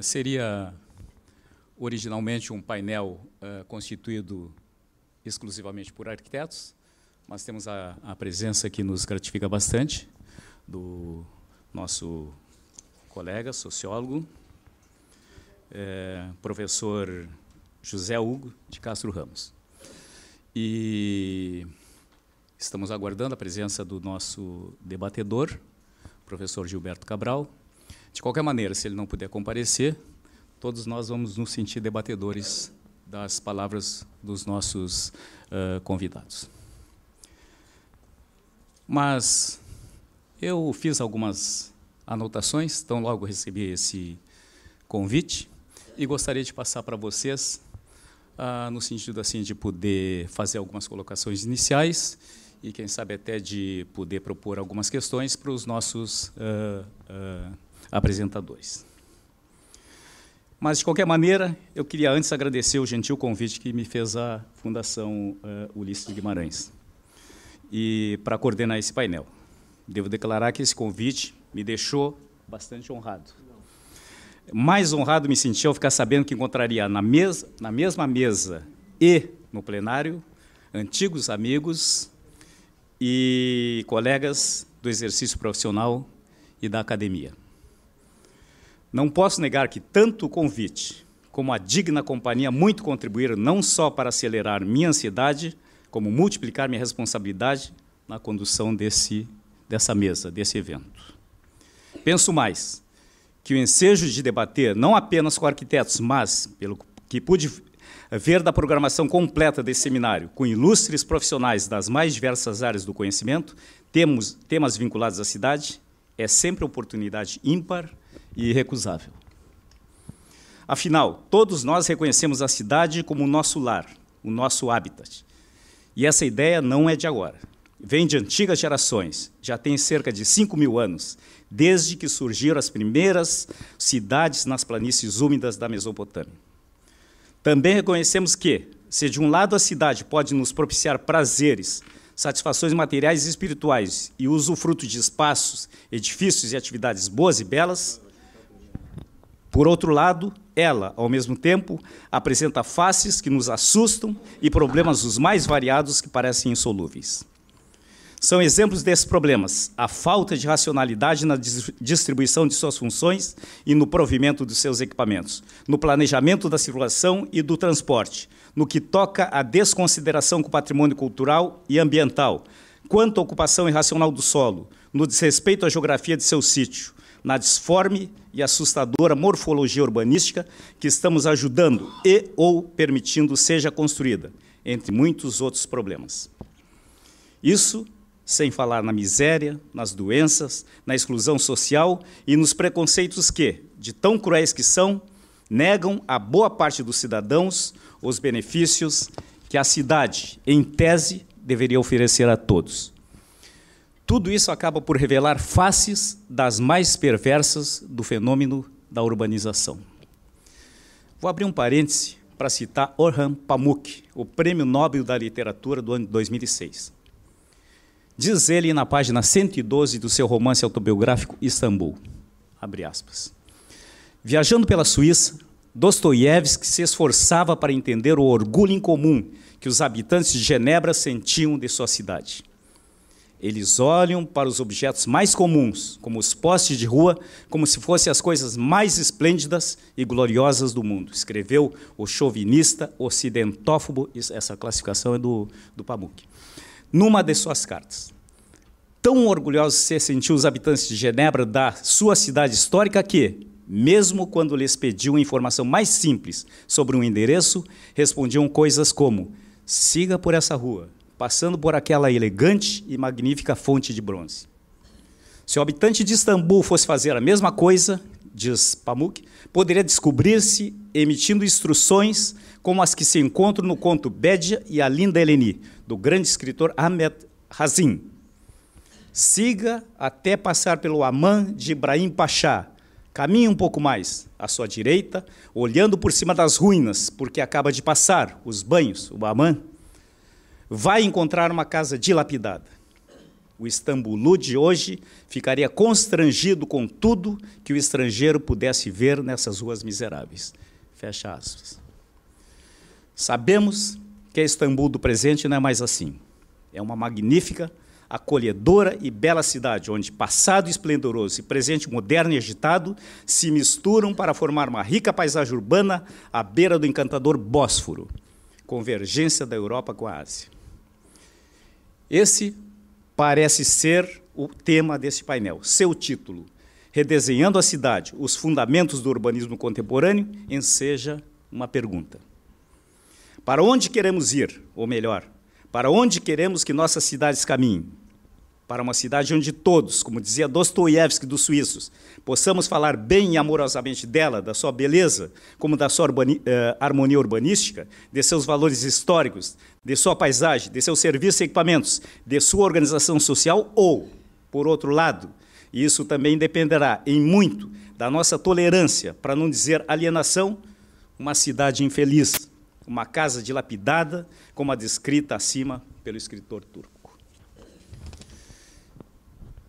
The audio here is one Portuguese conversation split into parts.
Seria originalmente um painel constituído exclusivamente por arquitetos, mas temos a presença que nos gratifica bastante do nosso colega, sociólogo, professor José Hugo de Castro Ramos. E estamos aguardando a presença do nosso debatedor, professor Gilberto Cabral. De qualquer maneira, se ele não puder comparecer, todos nós vamos nos sentir debatedores das palavras dos nossos convidados. Mas eu fiz algumas anotações, então logo recebi esse convite, e gostaria de passar para vocês, no sentido assim de poder fazer algumas colocações iniciais e, quem sabe, até de poder propor algumas questões para os nossos apresentadores. Mas, de qualquer maneira, eu queria antes agradecer o gentil convite que me fez a Fundação Ulisses de Guimarães e para coordenar esse painel. Devo declarar que esse convite me deixou bastante honrado. Mais honrado me senti ao ficar sabendo que encontraria na mesma mesa e no plenário antigos amigos e colegas do exercício profissional e da academia. Não posso negar que tanto o convite como a digna companhia muito contribuíram não só para acelerar minha ansiedade, como multiplicar minha responsabilidade na condução dessa mesa, desse evento. Penso mais que o ensejo de debater, não apenas com arquitetos, mas, pelo que pude ver da programação completa desse seminário, com ilustres profissionais das mais diversas áreas do conhecimento, temas vinculados à cidade, é sempre oportunidade ímpar e irrecusável. Afinal, todos nós reconhecemos a cidade como o nosso lar, o nosso habitat. E essa ideia não é de agora. Vem de antigas gerações, já tem cerca de 5.000 anos, desde que surgiram as primeiras cidades nas planícies úmidas da Mesopotâmia. Também reconhecemos que, se de um lado a cidade pode nos propiciar prazeres, satisfações materiais e espirituais e usufruto de espaços, edifícios e atividades boas e belas, por outro lado, ela, ao mesmo tempo, apresenta faces que nos assustam e problemas os mais variados que parecem insolúveis. São exemplos desses problemas a falta de racionalidade na distribuição de suas funções e no provimento dos seus equipamentos, no planejamento da circulação e do transporte, no que toca à desconsideração com o patrimônio cultural e ambiental, quanto à ocupação irracional do solo, no desrespeito à geografia de seu sítio, na disforme e assustadora morfologia urbanística que estamos ajudando e ou permitindo seja construída, entre muitos outros problemas. Isso sem falar na miséria, nas doenças, na exclusão social e nos preconceitos que, de tão cruéis que são, negam a boa parte dos cidadãos os benefícios que a cidade, em tese, deveria oferecer a todos. Tudo isso acaba por revelar faces das mais perversas do fenômeno da urbanização. Vou abrir um parêntese para citar Orhan Pamuk, o Prêmio Nobel da Literatura do ano de 2006. Diz ele na página 112 do seu romance autobiográfico Istambul, abre aspas, viajando pela Suíça, Dostoiévski se esforçava para entender o orgulho incomum que os habitantes de Genebra sentiam de sua cidade. Eles olham para os objetos mais comuns, como os postes de rua, como se fossem as coisas mais esplêndidas e gloriosas do mundo, escreveu o chauvinista ocidentófobo, essa classificação é do Pamuk, numa de suas cartas. Tão orgulhosos se sentiam os habitantes de Genebra da sua cidade histórica que, mesmo quando lhes pediam informação mais simples sobre um endereço, respondiam coisas como: siga por essa rua, passando por aquela elegante e magnífica fonte de bronze. Se o habitante de Istambul fosse fazer a mesma coisa, diz Pamuk, poderia descobrir-se emitindo instruções como as que se encontram no conto Bédia e a Linda Eleni, do grande escritor Ahmed Hazin. Siga até passar pelo Amman de Ibrahim Pasha. Caminhe um pouco mais à sua direita, olhando por cima das ruínas, porque acaba de passar os banhos, o Amman. Vai encontrar uma casa dilapidada. O Istambulu de hoje ficaria constrangido com tudo que o estrangeiro pudesse ver nessas ruas miseráveis. Fecha aspas. Sabemos que a Istambul do presente não é mais assim. É uma magnífica, acolhedora e bela cidade, onde passado esplendoroso e presente moderno e agitado se misturam para formar uma rica paisagem urbana à beira do encantador Bósforo, convergência da Europa com a Ásia. Esse parece ser o tema deste painel. Seu título, Redesenhando a Cidade, os Fundamentos do Urbanismo Contemporâneo, enseja uma pergunta. Para onde queremos ir? Ou melhor, para onde queremos que nossas cidades caminhem? Para uma cidade onde todos, como dizia Dostoiévski dos suíços, possamos falar bem e amorosamente dela, da sua beleza, como da sua harmonia urbanística, de seus valores históricos, de sua paisagem, de seus serviços e equipamentos, de sua organização social, ou, por outro lado, e isso também dependerá em muito da nossa tolerância, para não dizer alienação, uma cidade infeliz, uma casa dilapidada, como a descrita acima pelo escritor turco.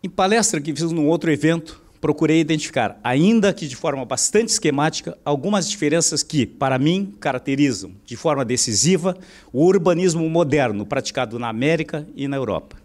Em palestra que fiz num outro evento, procurei identificar, ainda que de forma bastante esquemática, algumas diferenças que, para mim, caracterizam de forma decisiva o urbanismo moderno praticado na América e na Europa.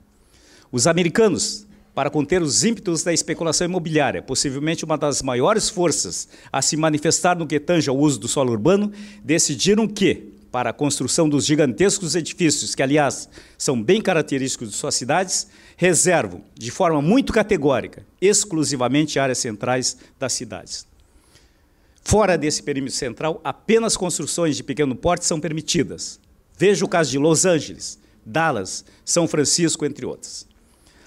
Os americanos, para conter os ímpetos da especulação imobiliária, possivelmente uma das maiores forças a se manifestar no que tange ao uso do solo urbano, decidiram que, para a construção dos gigantescos edifícios, que, aliás, são bem característicos de suas cidades, reservam, de forma muito categórica, exclusivamente áreas centrais das cidades. Fora desse perímetro central, apenas construções de pequeno porte são permitidas. Veja o caso de Los Angeles, Dallas, São Francisco, entre outras.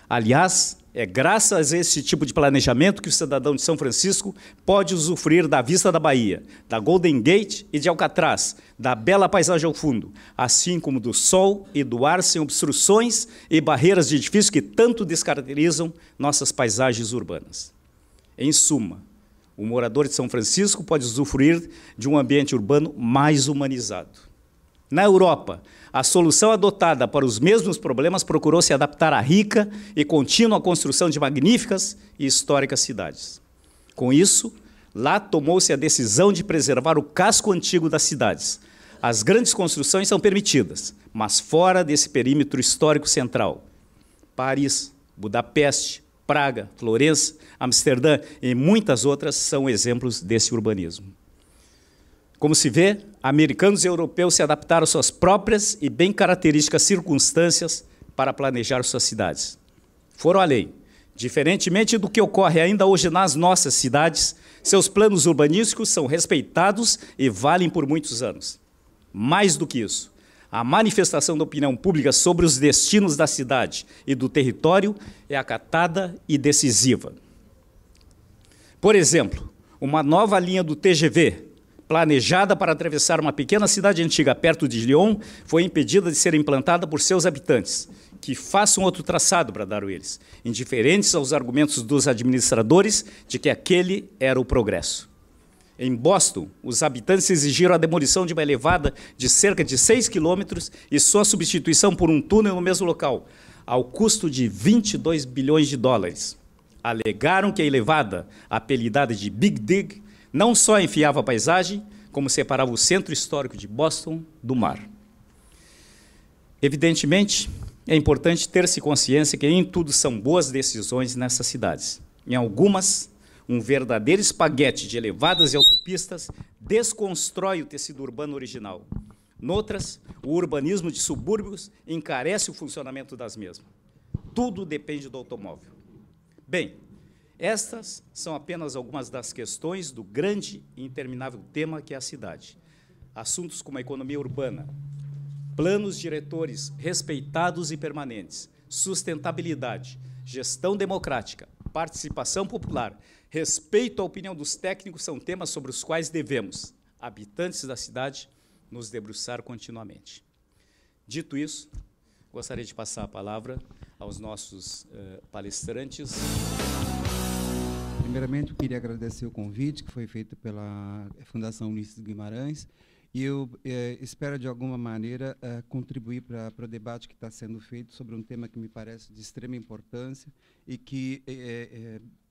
Aliás, é graças a esse tipo de planejamento que o cidadão de São Francisco pode usufruir da vista da Bahia, da Golden Gate e de Alcatraz, da bela paisagem ao fundo, assim como do sol e do ar sem obstruções e barreiras de edifícios que tanto descaracterizam nossas paisagens urbanas. Em suma, o morador de São Francisco pode usufruir de um ambiente urbano mais humanizado. Na Europa, a solução adotada para os mesmos problemas procurou se adaptar à rica e contínua construção de magníficas e históricas cidades. Com isso, lá tomou-se a decisão de preservar o casco antigo das cidades. As grandes construções são permitidas, mas fora desse perímetro histórico central. Paris, Budapeste, Praga, Florença, Amsterdã e muitas outras são exemplos desse urbanismo. Como se vê, americanos e europeus se adaptaram às suas próprias e bem características circunstâncias para planejar suas cidades. Foram além. Diferentemente do que ocorre ainda hoje nas nossas cidades, seus planos urbanísticos são respeitados e valem por muitos anos. Mais do que isso, a manifestação da opinião pública sobre os destinos da cidade e do território é acatada e decisiva. Por exemplo, uma nova linha do TGV, planejada para atravessar uma pequena cidade antiga perto de Lyon, foi impedida de ser implantada por seus habitantes, que façam outro traçado, bradaram eles, indiferentes aos argumentos dos administradores de que aquele era o progresso. Em Boston, os habitantes exigiram a demolição de uma elevada de cerca de 6 quilômetros e sua substituição por um túnel no mesmo local, ao custo de 22 bilhões de dólares. Alegaram que a elevada, apelidada de Big Dig, não só enfiava a paisagem, como separava o centro histórico de Boston do mar. Evidentemente, é importante ter-se consciência que nem tudo são boas decisões nessas cidades. Em algumas, um verdadeiro espaguete de elevadas e autopistas desconstrói o tecido urbano original. Noutras, o urbanismo de subúrbios encarece o funcionamento das mesmas. Tudo depende do automóvel. Bem, estas são apenas algumas das questões do grande e interminável tema que é a cidade. Assuntos como a economia urbana, planos diretores respeitados e permanentes, sustentabilidade, gestão democrática, participação popular, respeito à opinião dos técnicos são temas sobre os quais devemos, habitantes da cidade, nos debruçar continuamente. Dito isso, gostaria de passar a palavra aos nossos palestrantes. Primeiramente, eu queria agradecer o convite que foi feito pela Fundação Ulisses Guimarães E eu espero, de alguma maneira, contribuir para o debate que está sendo feito sobre um tema que me parece de extrema importância e que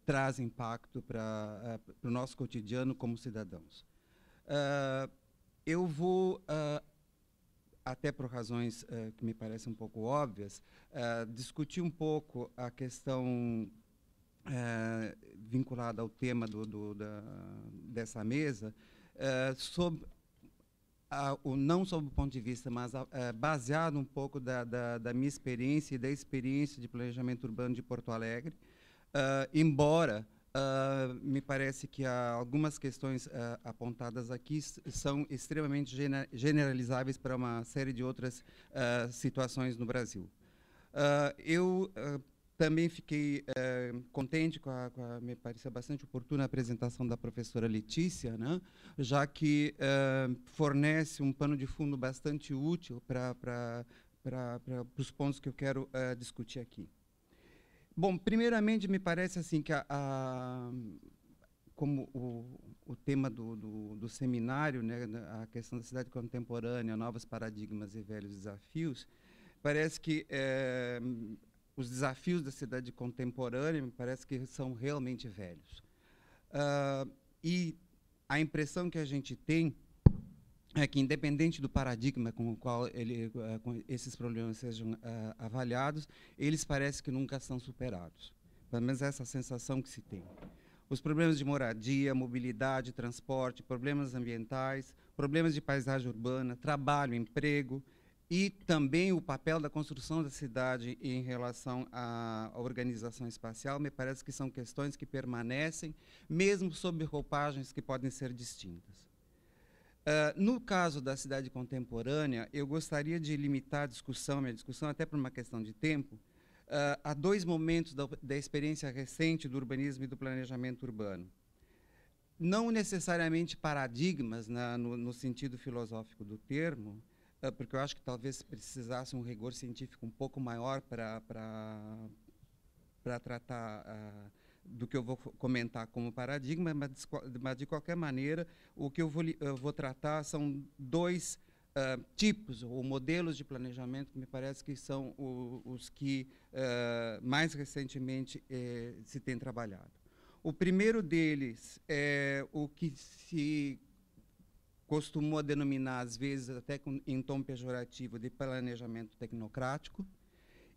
traz impacto para o nosso cotidiano como cidadãos. Eu vou, até por razões que me parecem um pouco óbvias, discutir um pouco a questão vinculada ao tema dessa mesa, não sob o ponto de vista, mas baseado um pouco da minha experiência e da experiência de planejamento urbano de Porto Alegre, embora me parece que algumas questões apontadas aqui são extremamente generalizáveis para uma série de outras situações no Brasil. Eu também fiquei contente me pareceu bastante oportuna a apresentação da professora Letícia, né, já que fornece um pano de fundo bastante útil para os pontos que eu quero discutir aqui. Bom, primeiramente, me parece assim que como o tema do seminário, né, a questão da cidade contemporânea, novos paradigmas e velhos desafios, parece que os desafios da cidade contemporânea me parece que são realmente velhos. E a impressão que a gente tem é que, independente do paradigma com o qual esses problemas sejam avaliados, eles parecem que nunca são superados. Pelo menos essa sensação que se tem. Os problemas de moradia, mobilidade, transporte, problemas ambientais, problemas de paisagem urbana, trabalho, emprego, e também o papel da construção da cidade em relação à organização espacial, me parece que são questões que permanecem, mesmo sob roupagens que podem ser distintas. No caso da cidade contemporânea, eu gostaria de limitar minha discussão, até por uma questão de tempo, a dois momentos da experiência recente do urbanismo e do planejamento urbano. Não necessariamente paradigmas, no sentido filosófico do termo, porque eu acho que talvez precisasse um rigor científico um pouco maior para tratar do que eu vou comentar como paradigma, mas de qualquer maneira, o que eu vou tratar são dois tipos ou modelos de planejamento que me parece que são os que mais recentemente se tem trabalhado. O primeiro deles é o que se costumou denominar, às vezes, até em tom pejorativo, de planejamento tecnocrático,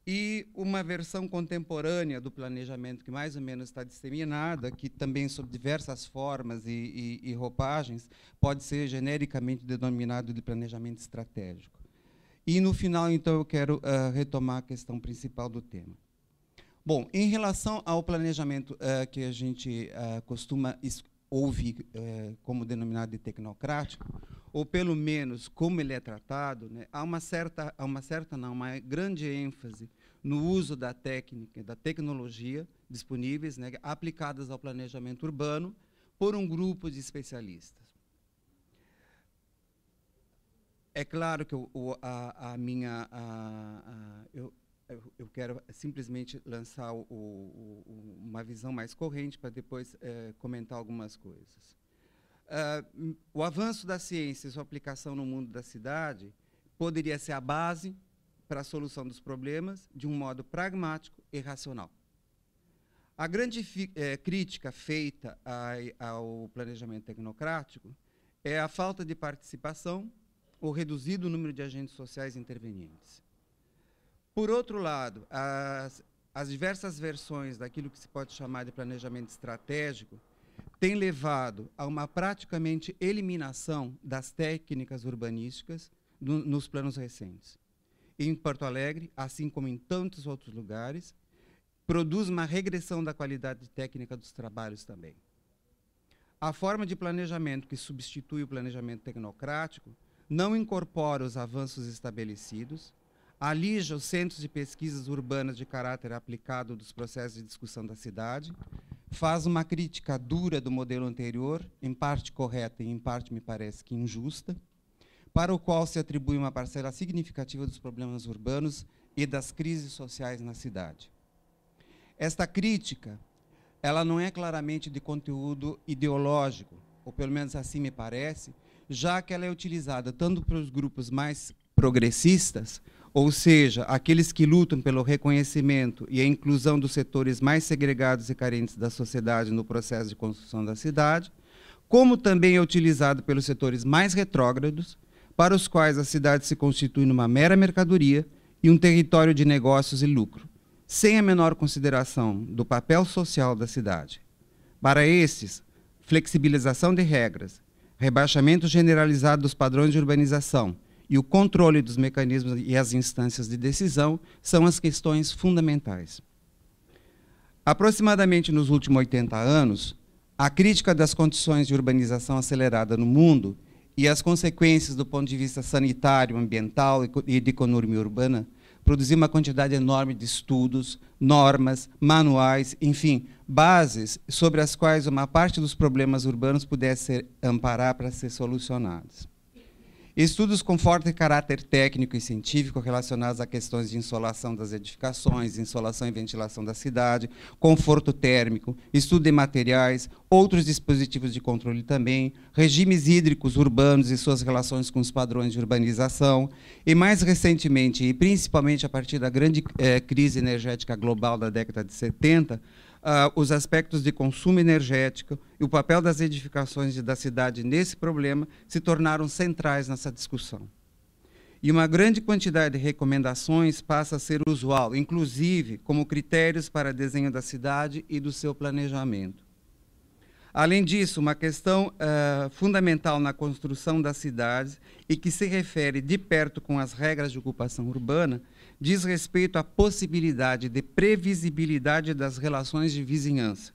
e uma versão contemporânea do planejamento que mais ou menos está disseminada, que também, sob diversas formas e roupagens, pode ser genericamente denominado de planejamento estratégico. E, no final, então, eu quero retomar a questão principal do tema. Bom, em relação ao planejamento que a gente costuma ouvir como denominado de tecnocrático, ou pelo menos como ele é tratado, né, há uma grande ênfase no uso da técnica, da tecnologia disponíveis, né, aplicadas ao planejamento urbano por um grupo de especialistas. É claro que eu quero simplesmente lançar uma visão mais corrente para depois comentar algumas coisas. O avanço da ciência e sua aplicação no mundo da cidade poderia ser a base para a solução dos problemas de um modo pragmático e racional. A grande crítica feita ao planejamento tecnocrático é a falta de participação ou reduzido número de agentes sociais intervenientes. Por outro lado, as diversas versões daquilo que se pode chamar de planejamento estratégico têm levado a uma praticamente eliminação das técnicas urbanísticas nos planos recentes. Em Porto Alegre, assim como em tantos outros lugares, produz uma regressão da qualidade técnica dos trabalhos também. A forma de planejamento que substitui o planejamento tecnocrático não incorpora os avanços estabelecidos, alija os centros de pesquisas urbanas de caráter aplicado dos processos de discussão da cidade, faz uma crítica dura do modelo anterior, em parte correta e em parte, me parece, que injusta, para o qual se atribui uma parcela significativa dos problemas urbanos e das crises sociais na cidade. Esta crítica, ela não é claramente de conteúdo ideológico, ou pelo menos assim me parece, já que ela é utilizada tanto para os grupos mais progressistas, ou seja, aqueles que lutam pelo reconhecimento e a inclusão dos setores mais segregados e carentes da sociedade no processo de construção da cidade, como também é utilizado pelos setores mais retrógrados, para os quais a cidade se constitui numa mera mercadoria e um território de negócios e lucro, sem a menor consideração do papel social da cidade. Para estes, flexibilização de regras, rebaixamento generalizado dos padrões de urbanização e o controle dos mecanismos e as instâncias de decisão são as questões fundamentais. Aproximadamente nos últimos 80 anos, a crítica das condições de urbanização acelerada no mundo e as consequências do ponto de vista sanitário, ambiental e de economia urbana produziu uma quantidade enorme de estudos, normas, manuais, enfim, bases sobre as quais uma parte dos problemas urbanos pudesse amparar para ser solucionados. Estudos com forte caráter técnico e científico relacionados a questões de insolação das edificações, insolação e ventilação da cidade, conforto térmico, estudo de materiais, outros dispositivos de controle também, regimes hídricos urbanos e suas relações com os padrões de urbanização, e mais recentemente, e principalmente a partir da grande crise energética global da década de 70, os aspectos de consumo energético e o papel das edificações da cidade nesse problema se tornaram centrais nessa discussão. E uma grande quantidade de recomendações passa a ser usual, inclusive como critérios para desenho da cidade e do seu planejamento. Além disso, uma questão fundamental na construção das cidades e que se refere de perto com as regras de ocupação urbana diz respeito à possibilidade de previsibilidade das relações de vizinhança,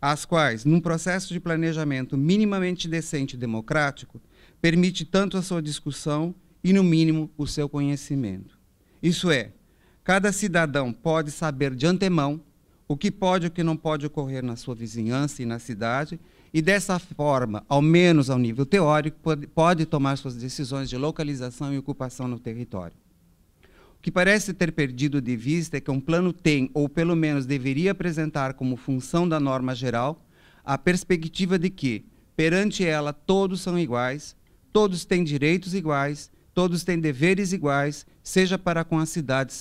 as quais, num processo de planejamento minimamente decente e democrático, permite tanto a sua discussão e, no mínimo, o seu conhecimento. Isso é, cada cidadão pode saber de antemão o que pode e o que não pode ocorrer na sua vizinhança e na cidade, e dessa forma, ao menos ao nível teórico, pode tomar suas decisões de localização e ocupação no território. O que parece ter perdido de vista é que um plano tem, ou pelo menos deveria apresentar como função da norma geral, a perspectiva de que, perante ela, todos são iguais, todos têm direitos iguais, todos têm deveres iguais, seja para com a cidade,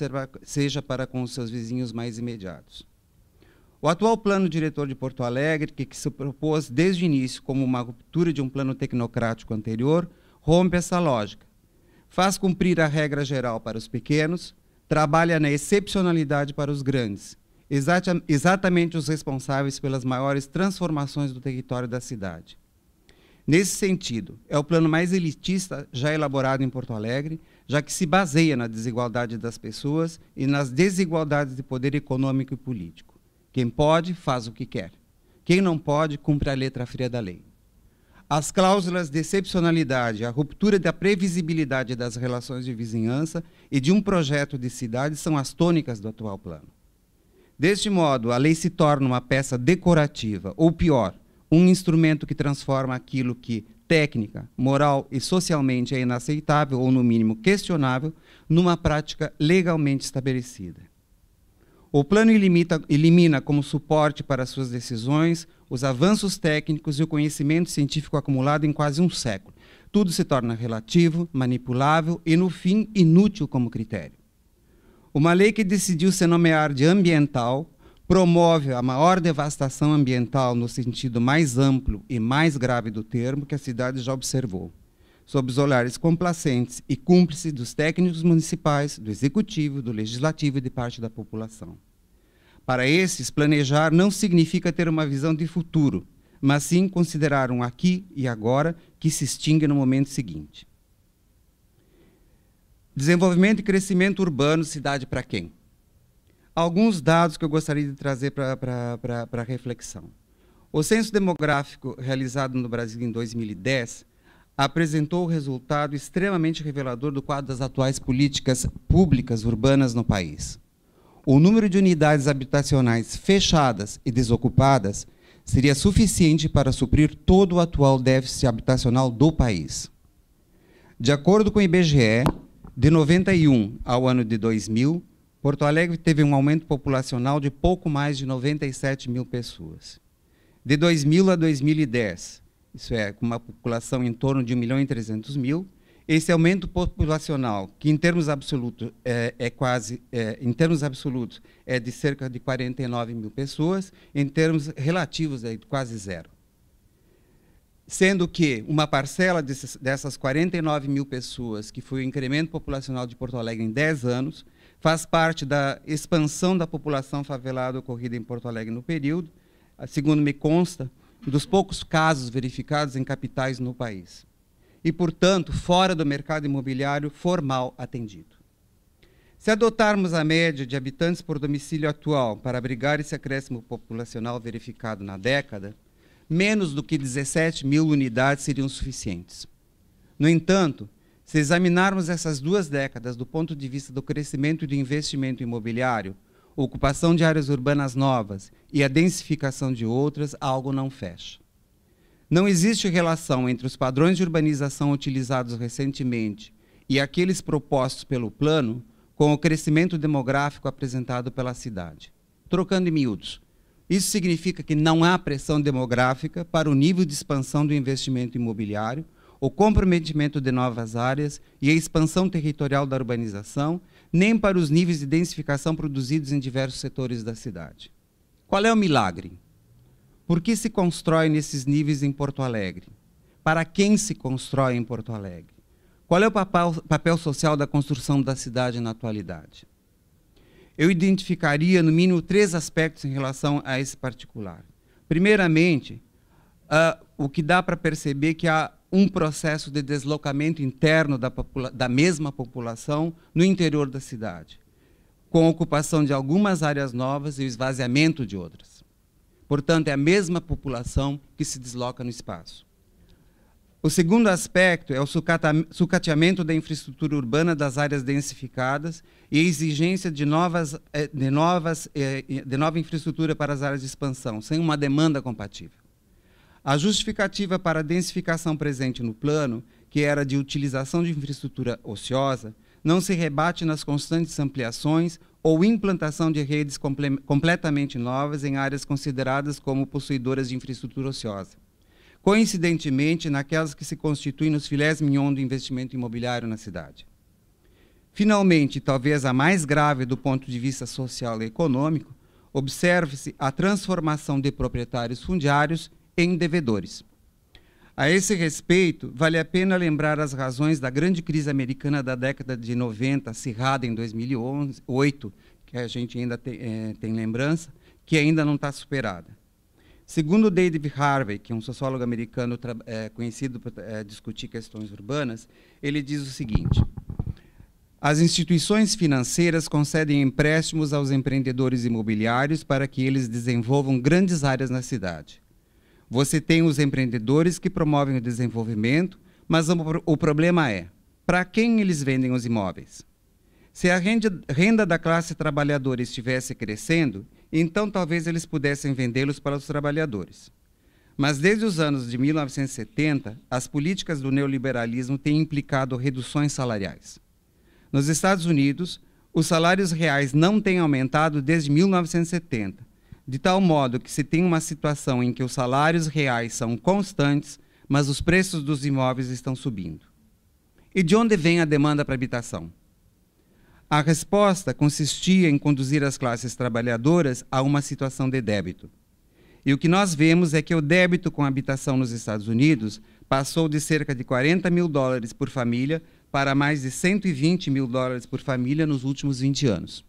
seja para com os seus vizinhos mais imediatos. O atual plano diretor de Porto Alegre, que se propôs desde o início como uma ruptura de um plano tecnocrático anterior, rompe essa lógica. Faz cumprir a regra geral para os pequenos, trabalha na excepcionalidade para os grandes, exatamente os responsáveis pelas maiores transformações do território da cidade. Nesse sentido, é o plano mais elitista já elaborado em Porto Alegre, já que se baseia na desigualdade das pessoas e nas desigualdades de poder econômico e político. Quem pode, faz o que quer. Quem não pode, cumpre a letra fria da lei. As cláusulas de excepcionalidade, a ruptura da previsibilidade das relações de vizinhança e de um projeto de cidade são as tônicas do atual plano. Deste modo, a lei se torna uma peça decorativa, ou pior, um instrumento que transforma aquilo que, técnica, moral e socialmente é inaceitável ou, no mínimo, questionável, numa prática legalmente estabelecida. O plano elimina como suporte para suas decisões os avanços técnicos e o conhecimento científico acumulado em quase um século. Tudo se torna relativo, manipulável e, no fim, inútil como critério. Uma lei que decidiu se nomear de ambiental promove a maior devastação ambiental no sentido mais amplo e mais grave do termo que a cidade já observou, sob os olhares complacentes e cúmplices dos técnicos municipais, do executivo, do legislativo e de parte da população. Para esses, planejar não significa ter uma visão de futuro, mas sim considerar um aqui e agora que se extingue no momento seguinte. Desenvolvimento e crescimento urbano, cidade para quem? Alguns dados que eu gostaria de trazer para reflexão. O censo demográfico realizado no Brasil em 2010 apresentou o resultado extremamente revelador do quadro das atuais políticas públicas urbanas no país. O número de unidades habitacionais fechadas e desocupadas seria suficiente para suprir todo o atual déficit habitacional do país. De acordo com o IBGE, de 91 ao ano de 2000, Porto Alegre teve um aumento populacional de pouco mais de 97 mil pessoas. De 2000 a 2010, isso é, com uma população em torno de 1.300.000, esse aumento populacional, que em termos absolutos é de cerca de 49.000 pessoas, em termos relativos é de quase zero. Sendo que uma parcela dessas 49.000 pessoas, que foi o incremento populacional de Porto Alegre em 10 anos, faz parte da expansão da população favelada ocorrida em Porto Alegre no período, segundo me consta, dos poucos casos verificados em capitais no país. E, portanto, fora do mercado imobiliário formal atendido. Se adotarmos a média de habitantes por domicílio atual para abrigar esse acréscimo populacional verificado na década, menos do que 17.000 unidades seriam suficientes. No entanto, se examinarmos essas 2 décadas do ponto de vista do crescimento e do investimento imobiliário, ocupação de áreas urbanas novas e a densificação de outras, algo não fecha. Não existe relação entre os padrões de urbanização utilizados recentemente e aqueles propostos pelo plano com o crescimento demográfico apresentado pela cidade. Trocando em miúdos, isso significa que não há pressão demográfica para o nível de expansão do investimento imobiliário, o comprometimento de novas áreas e a expansão territorial da urbanização, nem para os níveis de densificação produzidos em diversos setores da cidade. Qual é o milagre? Por que se constrói nesses níveis em Porto Alegre? Para quem se constrói em Porto Alegre? Qual é o papel social da construção da cidade na atualidade? Eu identificaria, no mínimo, 3 aspectos em relação a esse particular. Primeiramente, o que dá para perceber que há um processo de deslocamento interno da mesma população no interior da cidade, com a ocupação de algumas áreas novas e o esvaziamento de outras. Portanto, é a mesma população que se desloca no espaço. O segundo aspecto é o sucateamento da infraestrutura urbana das áreas densificadas e a exigência de nova infraestrutura para as áreas de expansão, sem uma demanda compatível. A justificativa para a densificação presente no plano, que era de utilização de infraestrutura ociosa, não se rebate nas constantes ampliações ou implantação de redes completamente novas em áreas consideradas como possuidoras de infraestrutura ociosa. Coincidentemente, naquelas que se constituem nos filés mignon do investimento imobiliário na cidade. Finalmente, talvez a mais grave do ponto de vista social e econômico, observe-se a transformação de proprietários fundiários em devedores. A esse respeito, vale a pena lembrar as razões da grande crise americana da década de 90, acirrada em 2008, que a gente ainda tem lembrança, que ainda não está superada. Segundo David Harvey, que é um sociólogo americano conhecido por discutir questões urbanas, ele diz o seguinte: as instituições financeiras concedem empréstimos aos empreendedores imobiliários para que eles desenvolvam grandes áreas na cidade. Você tem os empreendedores que promovem o desenvolvimento, mas o problema é, para quem eles vendem os imóveis? Se a renda da classe trabalhadora estivesse crescendo, então talvez eles pudessem vendê-los para os trabalhadores. Mas desde os anos de 1970, as políticas do neoliberalismo têm implicado reduções salariais. Nos Estados Unidos, os salários reais não têm aumentado desde 1970, de tal modo que se tem uma situação em que os salários reais são constantes, mas os preços dos imóveis estão subindo. E de onde vem a demanda para habitação? A resposta consistia em conduzir as classes trabalhadoras a uma situação de débito. E o que nós vemos é que o débito com habitação nos Estados Unidos passou de cerca de $40.000 por família para mais de $120.000 por família nos últimos 20 anos.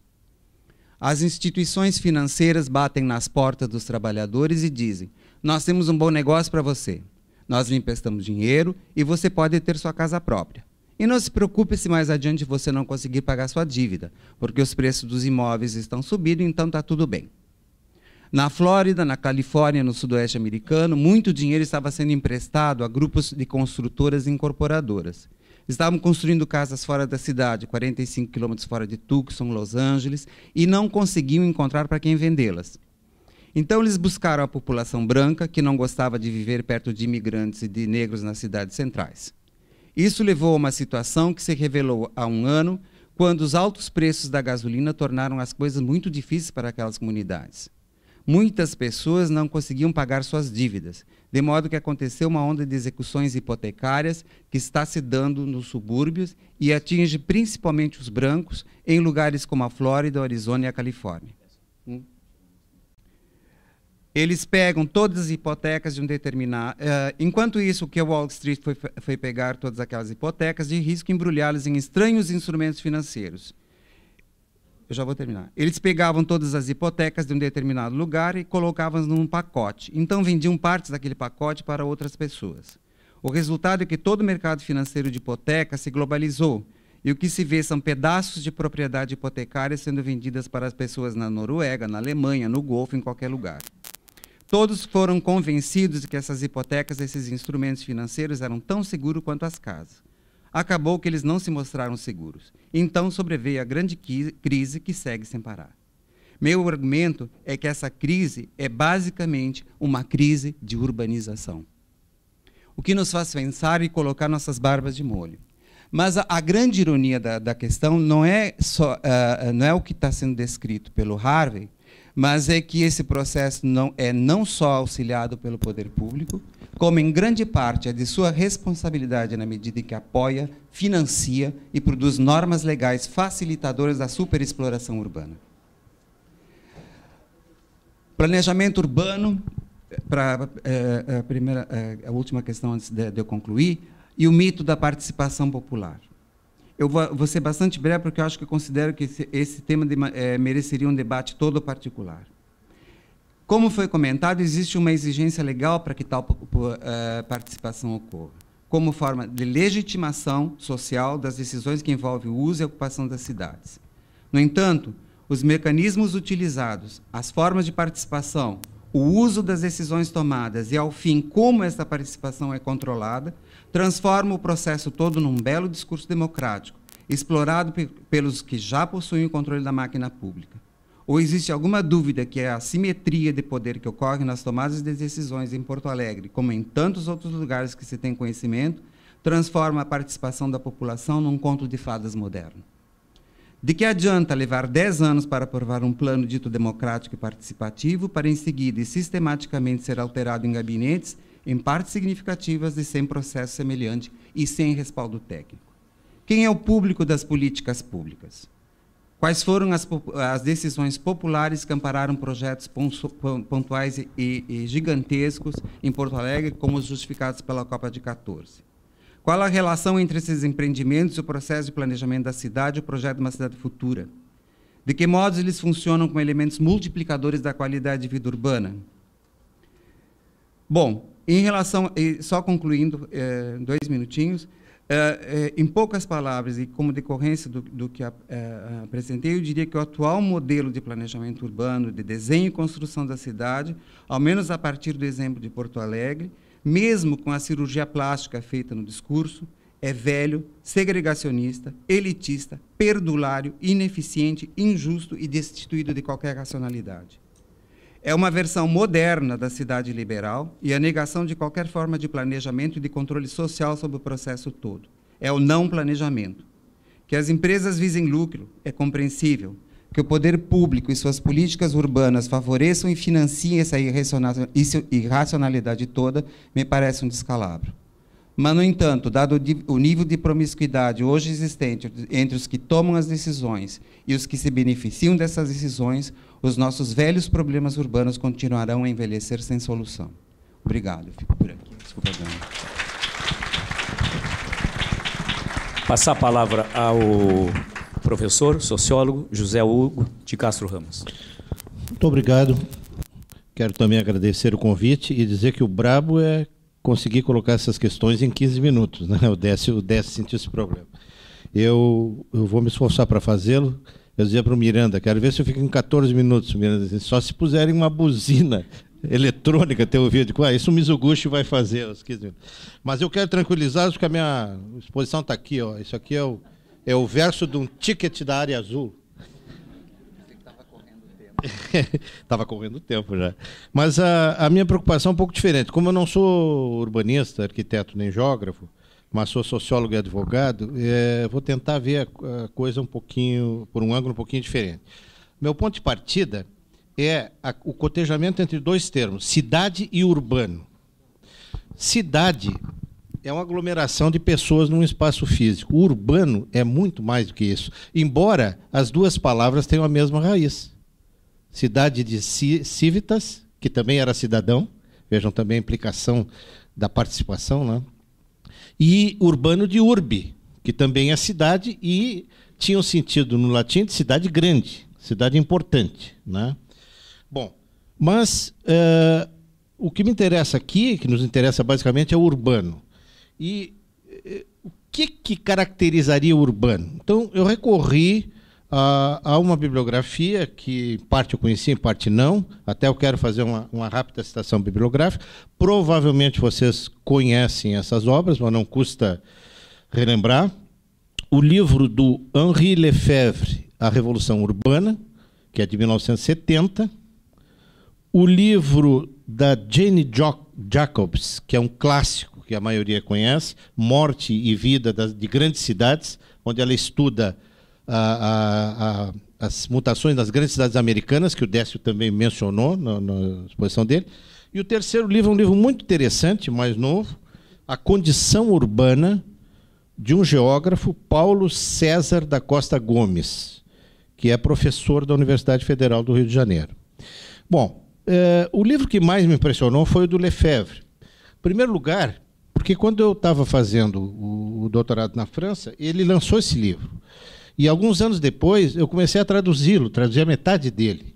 As instituições financeiras batem nas portas dos trabalhadores e dizem: nós temos um bom negócio para você, nós lhe emprestamos dinheiro e você pode ter sua casa própria. E não se preocupe se mais adiante você não conseguir pagar sua dívida, porque os preços dos imóveis estão subindo, então está tudo bem. Na Flórida, na Califórnia, no sudoeste americano, muito dinheiro estava sendo emprestado a grupos de construtoras e incorporadoras. Estavam construindo casas fora da cidade, 45 quilômetros fora de Tucson, Los Angeles, e não conseguiam encontrar para quem vendê-las. Então eles buscaram a população branca, que não gostava de viver perto de imigrantes e de negros nas cidades centrais. Isso levou a uma situação que se revelou há um ano, quando os altos preços da gasolina tornaram as coisas muito difíceis para aquelas comunidades. muitas pessoas não conseguiam pagar suas dívidas, de modo que aconteceu uma onda de execuções hipotecárias que está se dando nos subúrbios e atinge principalmente os brancos em lugares como a Flórida, o Arizona e a Califórnia. Eles pegam todas as hipotecas de um determinado... enquanto isso, o que a Wall Street foi pegar todas aquelas hipotecas de risco e embrulhá-las em estranhos instrumentos financeiros. Eu já vou terminar. Eles pegavam todas as hipotecas de um determinado lugar e colocavam num pacote. Então, vendiam partes daquele pacote para outras pessoas. O resultado é que todo o mercado financeiro de hipotecas se globalizou. E o que se vê são pedaços de propriedade hipotecária sendo vendidas para as pessoas na Noruega, na Alemanha, no Golfo, em qualquer lugar. Todos foram convencidos de que essas hipotecas, esses instrumentos financeiros, eram tão seguros quanto as casas. Acabou que eles não se mostraram seguros. Então sobreveio a grande crise que segue sem parar. Meu argumento é que essa crise é basicamente uma crise de urbanização. O que nos faz pensar e colocar nossas barbas de molho. Mas a grande ironia da questão não é o que está sendo descrito pelo Harvey, mas é que esse processo não só auxiliado pelo poder público, como em grande parte é de sua responsabilidade na medida em que apoia, financia e produz normas legais facilitadoras da superexploração urbana. Planejamento urbano, para a última questão antes de eu concluir, e o mito da participação popular. Eu vou ser bastante breve, porque eu acho que eu considero que esse tema mereceria um debate todo particular. Como foi comentado, existe uma exigência legal para que tal participação ocorra, como forma de legitimação social das decisões que envolvem o uso e a ocupação das cidades. No entanto, os mecanismos utilizados, as formas de participação, o uso das decisões tomadas e, ao fim, como essa participação é controlada, transforma o processo todo num belo discurso democrático, explorado pelos que já possuem o controle da máquina pública. Ou existe alguma dúvida que a assimetria de poder que ocorre nas tomadas de decisões em Porto Alegre, como em tantos outros lugares que se tem conhecimento, transforma a participação da população num conto de fadas moderno? De que adianta levar 10 anos para aprovar um plano dito democrático e participativo, para em seguida e sistematicamente ser alterado em gabinetes, em partes significativas e sem processo semelhante e sem respaldo técnico? Quem é o público das políticas públicas? Quais foram as decisões populares que ampararam projetos pontuais e gigantescos em Porto Alegre, como os justificados pela Copa de 14? Qual a relação entre esses empreendimentos e o processo de planejamento da cidade e o projeto de uma cidade futura? De que modo eles funcionam como elementos multiplicadores da qualidade de vida urbana? Bom, em relação, só concluindo, 2 minutinhos, em poucas palavras e como decorrência do que apresentei, eu diria que o atual modelo de planejamento urbano, de desenho e construção da cidade, ao menos a partir do exemplo de Porto Alegre, mesmo com a cirurgia plástica feita no discurso, é velho, segregacionista, elitista, perdulário, ineficiente, injusto e destituído de qualquer racionalidade. É uma versão moderna da cidade liberal e a negação de qualquer forma de planejamento e de controle social sobre o processo todo. É o não planejamento. Que as empresas visem lucro é compreensível. Que o poder público e suas políticas urbanas favoreçam e financiem essa irracionalidade toda me parece um descalabro. Mas, no entanto, dado o nível de promiscuidade hoje existente entre os que tomam as decisões e os que se beneficiam dessas decisões, os nossos velhos problemas urbanos continuarão a envelhecer sem solução. Obrigado. Eu fico por aqui. Desculpa, Dani. Passar a palavra ao professor, sociólogo, José Hugo de Castro Ramos. Muito obrigado. Quero também agradecer o convite e dizer que o brabo é conseguir colocar essas questões em 15 minutos, né? O Décio sentiu esse problema. Eu vou me esforçar para fazê-lo. Eu dizia para o Miranda, quero ver se eu fico em 14 minutos. O Miranda dizia, só se puserem uma buzina eletrônica, ter ouvido. Isso o Mizoguchi vai fazer aos 15 minutos. Mas eu quero tranquilizá-los, porque a minha exposição está aqui. Ó. Isso aqui é o verso de um ticket da área azul. Estava correndo o tempo já. Mas a minha preocupação é um pouco diferente. Como eu não sou urbanista, arquiteto nem geógrafo, mas sou sociólogo e advogado, vou tentar ver a coisa um pouquinho, por um ângulo um pouquinho diferente. Meu ponto de partida é o cotejamento entre dois termos, cidade e urbano. Cidade é uma aglomeração de pessoas num espaço físico. O urbano é muito mais do que isso, embora as duas palavras tenham a mesma raiz. Cidade de civitas, que também era cidadão, vejam também a implicação da participação, né? E urbano de urbe, que também é cidade e tinha um sentido no latim de cidade grande, cidade importante, né? Bom, mas o que me interessa aqui, que nos interessa basicamente, é o urbano. E o que caracterizaria o urbano? Então, eu recorri a uma bibliografia que, em parte eu conheci, em parte não. Até eu quero fazer uma rápida citação bibliográfica. Provavelmente vocês conhecem essas obras, mas não custa relembrar. O livro do Henri Lefebvre, A Revolução Urbana, que é de 1970. O livro da Jane Jacobs, que é um clássico que a maioria conhece, Morte e Vida de Grandes Cidades, onde ela estuda as mutações das grandes cidades americanas, que o Décio também mencionou na exposição dele. E o terceiro livro é um livro muito interessante, mais novo, A Condição Urbana, de um geógrafo, Paulo César da Costa Gomes, que é professor da Universidade Federal do Rio de Janeiro. Bom, o livro que mais me impressionou foi o do Lefebvre. Em primeiro lugar, porque quando eu estava fazendo o doutorado na França, ele lançou esse livro. E alguns anos depois, eu comecei a traduzi-lo, traduzi a metade dele.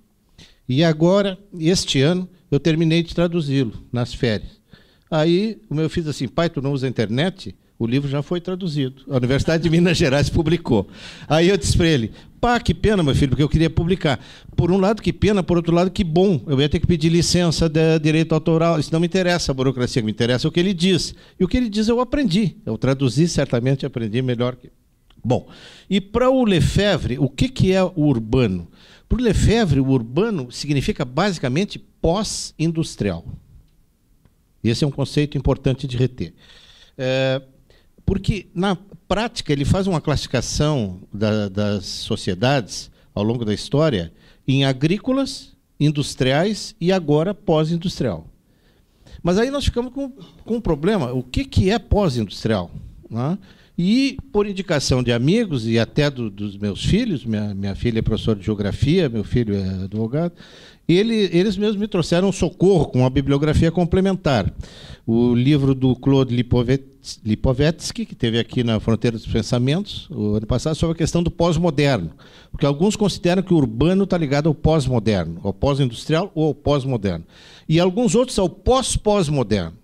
E agora, este ano, eu terminei de traduzi-lo, nas férias. Aí, o meu filho disse assim, pai, tu não usa a internet? O livro já foi traduzido. A Universidade de Minas Gerais publicou. Aí eu disse para ele, pá, que pena, meu filho, porque eu queria publicar. Por um lado, que pena, por outro lado, que bom. Eu ia ter que pedir licença de direito autoral. Isso não me interessa a burocracia, me interessa o que ele diz. E o que ele diz eu aprendi. Eu traduzi, certamente aprendi melhor que... Bom, e para o Lefebvre, o que é o urbano? Para o Lefebvre, o urbano significa basicamente pós-industrial. Esse é um conceito importante de reter. Porque, na prática, ele faz uma classificação das sociedades, ao longo da história, em agrícolas, industriais e agora pós-industrial. Mas aí nós ficamos com um problema. O que é pós-industrial? Né? E, por indicação de amigos e até dos meus filhos, minha filha é professora de geografia, meu filho é advogado, eles mesmos me trouxeram socorro com uma bibliografia complementar. O livro do Claude Lipovetsky, que teve aqui na Fronteira dos Pensamentos, o ano passado, sobre a questão do pós-moderno. Porque alguns consideram que o urbano está ligado ao pós-moderno, ao pós-industrial ou ao pós-moderno. E alguns outros ao pós-pós-moderno.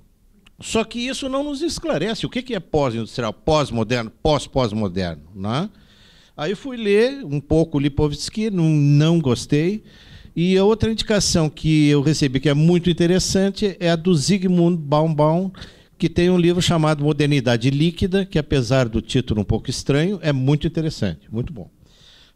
Só que isso não nos esclarece. O que é pós-industrial, pós-moderno, pós-pós-moderno? Né? Aí eu fui ler um pouco o Lipovetsky, não gostei. E a outra indicação que eu recebi, que é muito interessante, é a do Zygmunt Baumbach, que tem um livro chamado Modernidade Líquida, que, apesar do título um pouco estranho, é muito interessante, muito bom.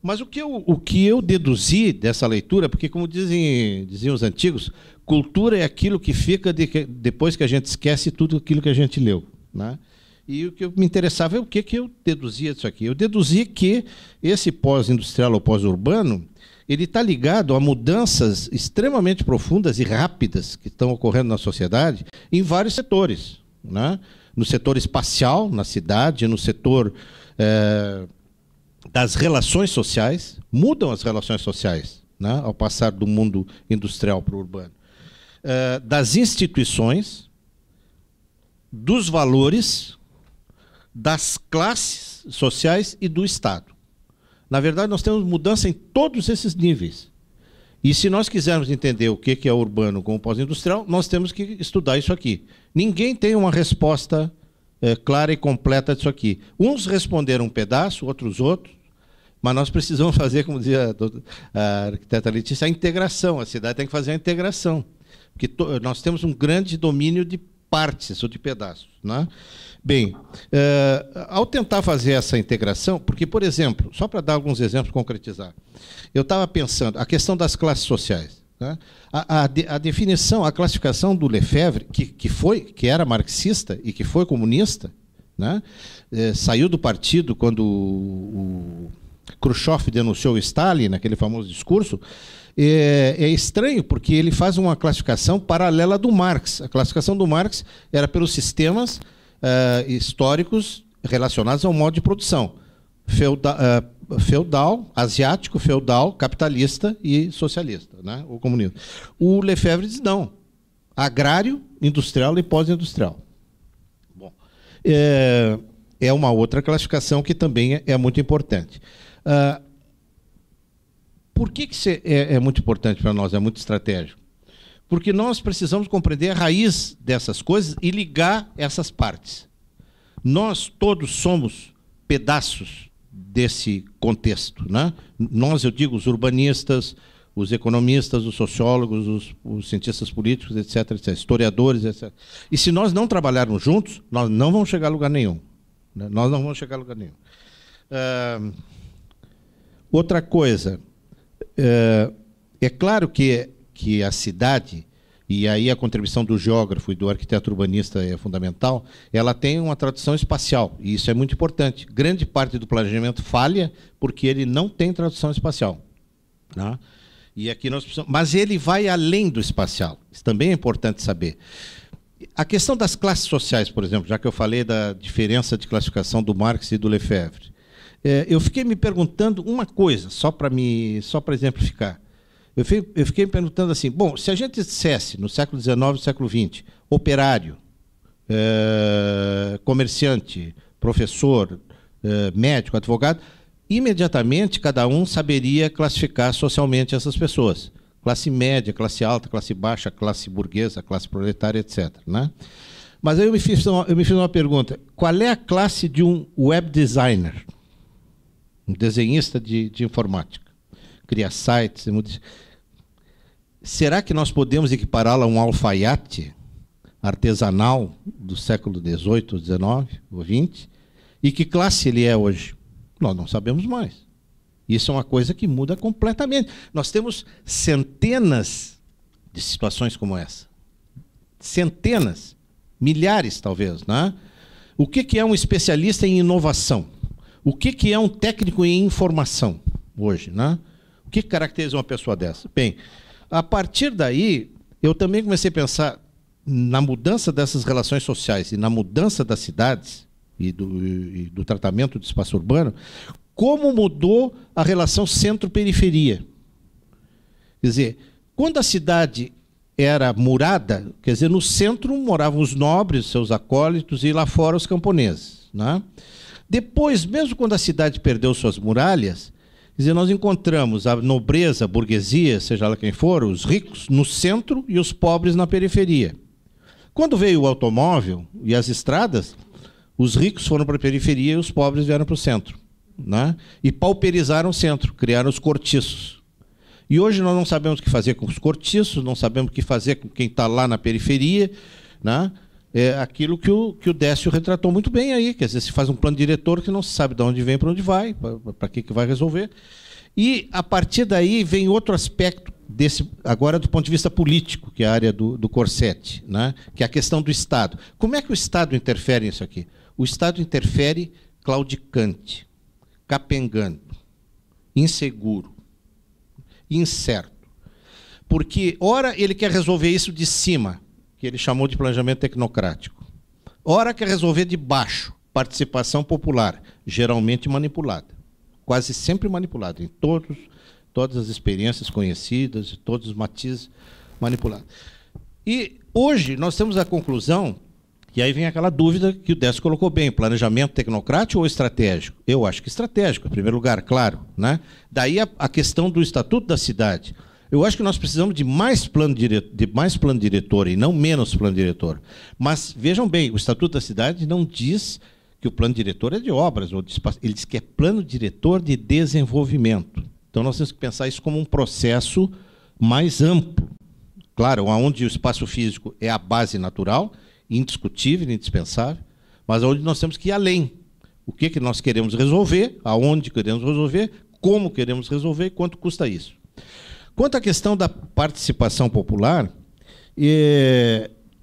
Mas o que eu deduzi dessa leitura, porque, como diziam os antigos, cultura é aquilo que fica depois que a gente esquece tudo aquilo que a gente leu. Né? E o que me interessava é o que eu deduzia disso aqui. Eu deduzi que esse pós-industrial ou pós-urbano ele está ligado a mudanças extremamente profundas e rápidas que estão ocorrendo na sociedade em vários setores. Né? No setor espacial, na cidade, no setor das relações sociais, mudam as relações sociais, né? Ao passar do mundo industrial para o urbano. Das instituições, dos valores, das classes sociais e do Estado. Na verdade, nós temos mudança em todos esses níveis. E se nós quisermos entender o que é urbano com o pós-industrial, nós temos que estudar isso aqui. Ninguém tem uma resposta clara e completa disso aqui. Uns responderam um pedaço, outros, mas nós precisamos fazer, como dizia a arquiteta Letícia, a integração. A cidade tem que fazer a integração. Porque nós temos um grande domínio de partes ou de pedaços. Né? Bem, ao tentar fazer essa integração, porque, por exemplo, só para dar alguns exemplos, concretizar, eu estava pensando, a questão das classes sociais. Né? A definição, a classificação do Lefebvre, que era marxista e que foi comunista, né? Saiu do partido quando o Khrushchev denunciou o Stalin, naquele famoso discurso, É estranho, porque ele faz uma classificação paralela do Marx. A classificação do Marx era pelos sistemas históricos relacionados ao modo de produção. Feudal, asiático, feudal, capitalista e socialista, né? O comunismo. O Lefebvre diz não. Agrário, industrial e pós-industrial. Bom, é uma outra classificação que também é muito importante. Por que isso é muito importante para nós, é muito estratégico? Porque nós precisamos compreender a raiz dessas coisas e ligar essas partes. Nós todos somos pedaços desse contexto, né? Nós, eu digo, os urbanistas, os economistas, os sociólogos, os cientistas políticos, etc., etc., historiadores, etc. E se nós não trabalharmos juntos, nós não vamos chegar a lugar nenhum. Né? Nós não vamos chegar a lugar nenhum. Outra coisa, é claro que a cidade, e aí a contribuição do geógrafo e do arquiteto urbanista é fundamental, ela tem uma tradução espacial, e isso é muito importante. Grande parte do planejamento falha porque ele não tem tradução espacial. Né? E aqui nós precisamos, mas ele vai além do espacial, isso também é importante saber. A questão das classes sociais, por exemplo, já que eu falei da diferença de classificação do Marx e do Lefebvre, eu fiquei me perguntando uma coisa, só para exemplificar. Eu fiquei me perguntando assim, bom, se a gente dissesse no século XIX e século XX, operário, comerciante, professor, médico, advogado, imediatamente cada um saberia classificar socialmente essas pessoas. Classe média, classe alta, classe baixa, classe burguesa, classe proletária, etc. Né? Mas aí eu me fiz uma pergunta, qual é a classe de um web designer? Um desenhista de informática? Cria sites. Será que nós podemos equipará-la a um alfaiate artesanal do século XVIII, XIX ou XX? E que classe ele é hoje? Nós não sabemos mais. Isso é uma coisa que muda completamente. Nós temos centenas de situações como essa. Centenas, milhares talvez. Né? O que é um especialista em inovação? O que é um técnico em informação hoje? Né? O que caracteriza uma pessoa dessa? Bem, a partir daí, eu também comecei a pensar na mudança dessas relações sociais e na mudança das cidades e do tratamento do espaço urbano, como mudou a relação centro-periferia. Quer dizer, quando a cidade era murada, quer dizer, no centro moravam os nobres, seus acólitos, e lá fora os camponeses. Né? Depois, mesmo quando a cidade perdeu suas muralhas, quer dizer, nós encontramos a nobreza, a burguesia, seja lá quem for, os ricos no centro e os pobres na periferia. Quando veio o automóvel e as estradas, os ricos foram para a periferia e os pobres vieram para o centro. Né? E pauperizaram o centro, criaram os cortiços. E hoje nós não sabemos o que fazer com os cortiços, não sabemos o que fazer com quem está lá na periferia. Né? É aquilo que o Décio retratou muito bem aí, quer dizer, se faz um plano diretor que não se sabe de onde vem, para onde vai, para que vai resolver. E, a partir daí, vem outro aspecto, agora do ponto de vista político, que é a área do Corsetti, né? Que é a questão do Estado. Como é que o Estado interfere nisso aqui? O Estado interfere claudicante, capengando, inseguro, incerto. Porque, ora, ele quer resolver isso de cima, que ele chamou de planejamento tecnocrático. Ora, quer resolver de baixo, participação popular, geralmente manipulada. Quase sempre manipulada, em todas as experiências conhecidas, todos os matizes manipulados. E hoje nós temos a conclusão, e aí vem aquela dúvida que o Décio colocou bem, planejamento tecnocrático ou estratégico? Eu acho que estratégico, em primeiro lugar, claro. Né? Daí a questão do Estatuto da Cidade. Eu acho que nós precisamos de mais plano diretor e não menos plano diretor. Mas, vejam bem, o Estatuto da Cidade não diz que o plano diretor é de obras, ele diz que é plano diretor de desenvolvimento. Então, nós temos que pensar isso como um processo mais amplo. Claro, onde o espaço físico é a base natural, indiscutível, indispensável, mas onde nós temos que ir além. O que nós queremos resolver, aonde queremos resolver, como queremos resolver e quanto custa isso. Quanto à questão da participação popular,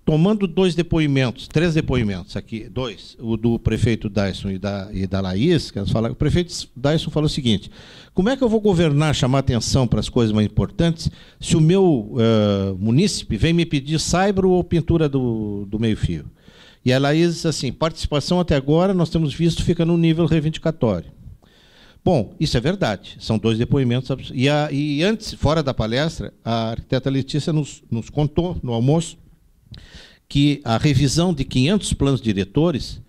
tomando três depoimentos aqui, o do prefeito Dyson e da Laís, que elas falaram, o prefeito Dyson falou o seguinte: como é que eu vou governar, chamar atenção para as coisas mais importantes, se o meu munícipe vem me pedir saibro ou pintura do meio-fio? E a Laís disse assim: participação até agora, nós temos visto, fica no nível reivindicatório. Bom, isso é verdade, são 2 depoimentos. E antes, fora da palestra, a arquiteta Letícia nos contou, no almoço, que a revisão de 500 planos diretores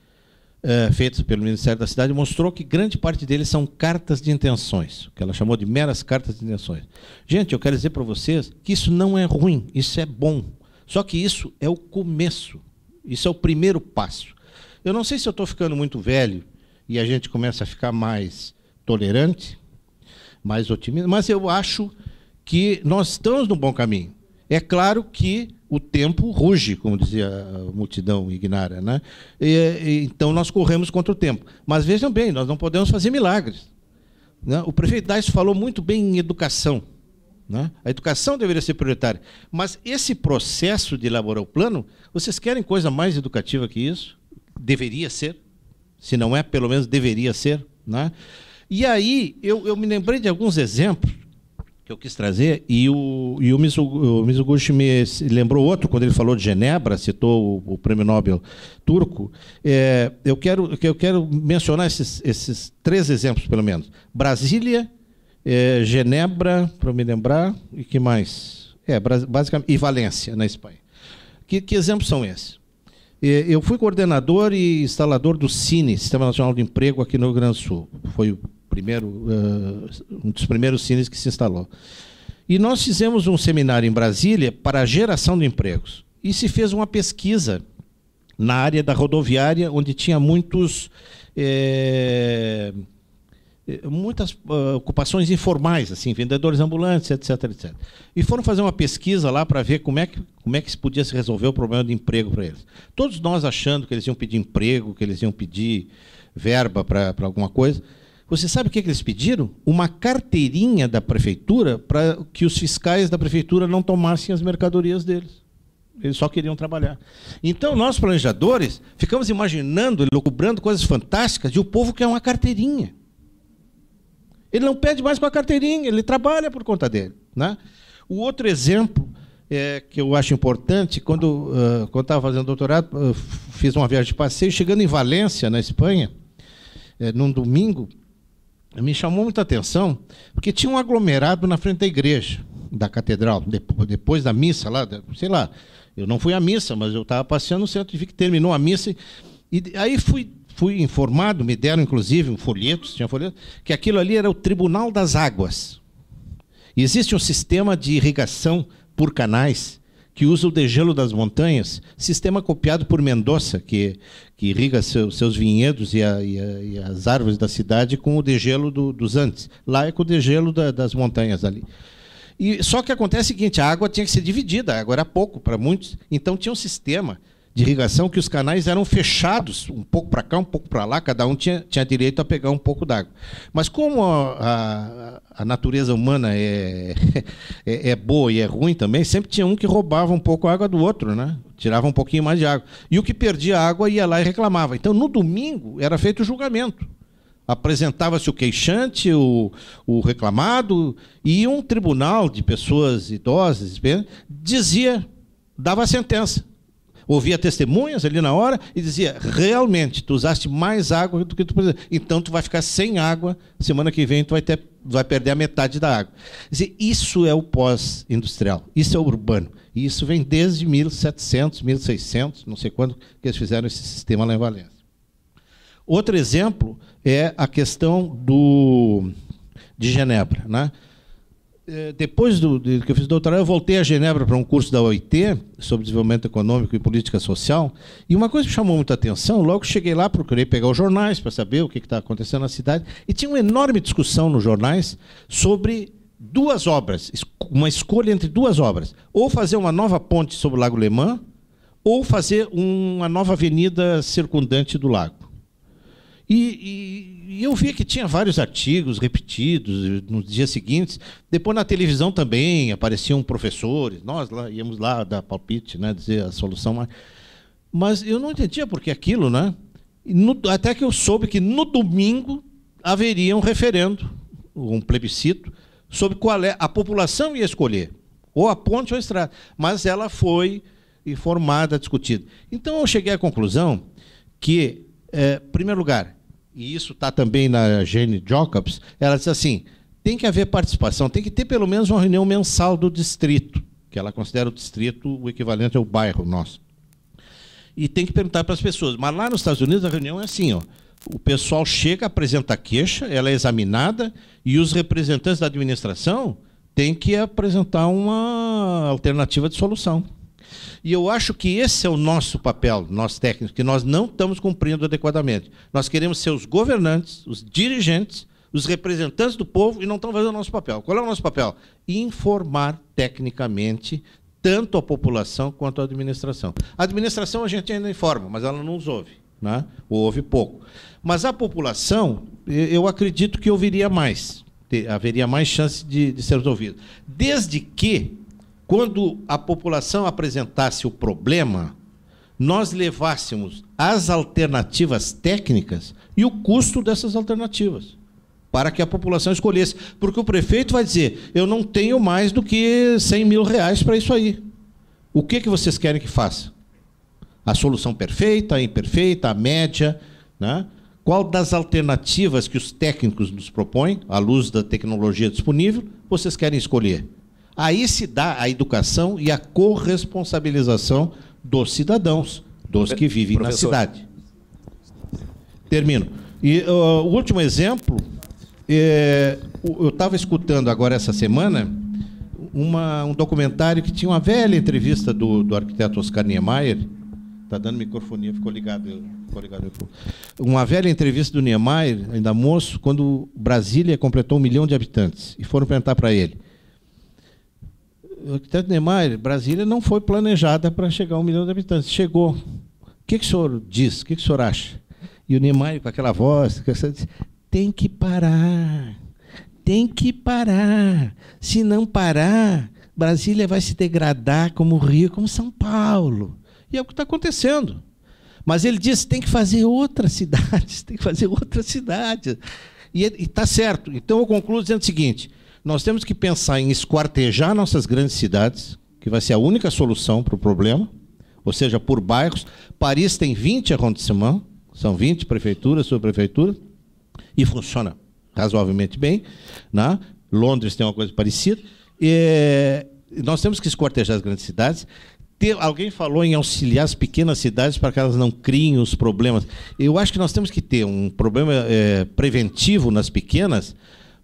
feitos pelo Ministério da Cidade mostrou que grande parte deles são cartas de intenções, o que ela chamou de meras cartas de intenções. Gente, eu quero dizer para vocês que isso não é ruim, isso é bom. Só que isso é o começo, isso é o primeiro passo. Eu não sei se eu estou ficando muito velho e a gente começa a ficar mais tolerante, mais otimista, mas eu acho que nós estamos no bom caminho. É claro que o tempo ruge, como dizia a multidão ignária, né? Então nós corremos contra o tempo. Mas vejam bem, nós não podemos fazer milagres, né? O prefeito Dyson falou muito bem em educação, né? A educação deveria ser prioritária. Mas esse processo de elaborar o plano, vocês querem coisa mais educativa que isso? Deveria ser. Se não é, pelo menos deveria ser, né? E aí eu me lembrei de alguns exemplos que eu quis trazer, e o Mizoguchi me lembrou outro, quando ele falou de Genebra, citou o prêmio Nobel turco. Eu quero mencionar esses 3 exemplos, pelo menos. Brasília, Genebra, para me lembrar, e que mais? Basicamente, e Valência, na Espanha. Que exemplos são esses? Eu fui coordenador e instalador do CINE, Sistema Nacional de Emprego, aqui no Rio Grande do Sul. Foi um dos primeiros cines que se instalou. E nós fizemos um seminário em Brasília para a geração de empregos. E se fez uma pesquisa na área da rodoviária, onde tinha muitas ocupações informais, assim, vendedores ambulantes, etc, etc. E foram fazer uma pesquisa lá para ver como é que se podia se resolver o problema de emprego para eles. Todos nós achando que eles iam pedir emprego, que eles iam pedir verba para alguma coisa. Você sabe o que eles pediram? Uma carteirinha da prefeitura para que os fiscais da prefeitura não tomassem as mercadorias deles. Eles só queriam trabalhar. Então, nós, planejadores, ficamos imaginando, elucubrando coisas fantásticas, e o povo quer uma carteirinha. Ele não pede mais com a carteirinha, ele trabalha por conta dele, né? O outro exemplo que eu acho importante, quando estava fazendo doutorado, fiz uma viagem de passeio, chegando em Valência, na Espanha, num domingo, me chamou muita atenção, porque tinha um aglomerado na frente da igreja, da catedral, depois da missa lá, sei lá, eu não fui à missa, mas eu estava passeando no centro e vi que terminou a missa, e aí fui informado, me deram inclusive tinha folhetos, que aquilo ali era o Tribunal das Águas. E existe um sistema de irrigação por canais que usa o degelo das montanhas, sistema copiado por Mendoza, que irriga seus vinhedos e as árvores da cidade com o degelo dos Andes. Lá é com o degelo das montanhas ali. Só que acontece o seguinte: a água tinha que ser dividida, a água era pouco para muitos, então tinha um sistema de irrigação que os canais eram fechados, um pouco para cá, um pouco para lá, cada um tinha direito a pegar um pouco d'água. Mas como a natureza humana é boa e é ruim também, sempre tinha um que roubava um pouco a água do outro, né? Tirava um pouquinho mais de água. E o que perdia água ia lá e reclamava. Então, no domingo, era feito o julgamento. Apresentava-se o queixante, o reclamado, e um tribunal de pessoas idosas dava a sentença. Ouvia testemunhas ali na hora e dizia: realmente, tu usaste mais água do que tu precisa. Então, tu vai ficar sem água, semana que vem tu vai perder a metade da água. Quer dizer, isso é o pós-industrial, isso é o urbano. E isso vem desde 1700, 1600, não sei quando que eles fizeram esse sistema lá em Valência. Outro exemplo é a questão de Genebra, né? Depois que eu fiz doutorado, eu voltei a Genebra para um curso da OIT, sobre desenvolvimento econômico e política social, e uma coisa que chamou muita atenção, logo cheguei lá, procurei pegar os jornais para saber o que está acontecendo na cidade, e tinha uma enorme discussão nos jornais sobre 2 obras, uma escolha entre 2 obras, ou fazer uma nova ponte sobre o Lago Lemã, ou fazer uma nova avenida circundante do lago. E E eu vi que tinha vários artigos repetidos nos dias seguintes. Depois, na televisão também, apareciam professores. Nós íamos lá dar palpite, né, dizer a solução. Mas eu não entendia por que aquilo, né? Até que eu soube que no domingo haveria um referendo, um plebiscito, sobre qual é a população ia escolher, ou a ponte ou a estrada. Mas ela foi informada, discutida. Então, eu cheguei à conclusão que, em primeiro lugar, e isso está também na Jane Jacobs, ela diz assim, tem que haver participação, tem que ter pelo menos uma reunião mensal do distrito, que ela considera o distrito o equivalente ao bairro nosso. E tem que perguntar para as pessoas. Mas lá nos Estados Unidos a reunião é assim, ó, o pessoal chega, apresenta a queixa, ela é examinada, e os representantes da administração têm que apresentar uma alternativa de solução. E eu acho que esse é o nosso papel, nós técnicos, que nós não estamos cumprindo adequadamente. Nós queremos ser os governantes, os dirigentes, os representantes do povo, e não estamos fazendo o nosso papel. Qual é o nosso papel? Informar tecnicamente tanto a população quanto a administração. A administração a gente ainda informa, mas ela não nos ouve, né? Ouve pouco. Mas a população, eu acredito que ouviria mais, haveria mais chance de ser ouvida. Desde que, quando a população apresentasse o problema, nós levássemos as alternativas técnicas e o custo dessas alternativas, para que a população escolhesse. Porque o prefeito vai dizer, eu não tenho mais do que R$100 mil para isso aí. O que vocês querem que faça? A solução perfeita, a imperfeita, a média, né? Qual das alternativas que os técnicos nos propõem, à luz da tecnologia disponível, vocês querem escolher? Aí se dá a educação e a corresponsabilização dos cidadãos, dos que vivem Professor. Na cidade. Termino. E o último exemplo, eu estava escutando agora essa semana um documentário que tinha uma velha entrevista do arquiteto Oscar Niemeyer. Está dando microfonia, ficou ligado. Uma velha entrevista do Niemeyer, ainda moço, quando Brasília completou 1 milhão de habitantes. E foram perguntar para ele. O arquiteto Niemeyer, Brasília não foi planejada para chegar a 1 milhão de habitantes. Chegou. O que o senhor diz? O que o senhor acha? E o Niemeyer, com aquela voz, disse, tem que parar. Tem que parar. Se não parar, Brasília vai se degradar como o Rio, como São Paulo. E é o que está acontecendo. Mas ele disse, tem que fazer outras cidades, tem que fazer outras cidades. E está certo. Então eu concluo dizendo o seguinte, nós temos que pensar em esquartejar nossas grandes cidades, que vai ser a única solução para o problema, ou seja, por bairros. Paris tem 20 arrondissements, são 20 prefeituras, subprefeituras, e funciona razoavelmente bem, né? Londres tem uma coisa parecida. Nós temos que esquartejar as grandes cidades. Alguém falou em auxiliar as pequenas cidades para que elas não criem os problemas. Eu acho que nós temos que ter um problema preventivo nas pequenas,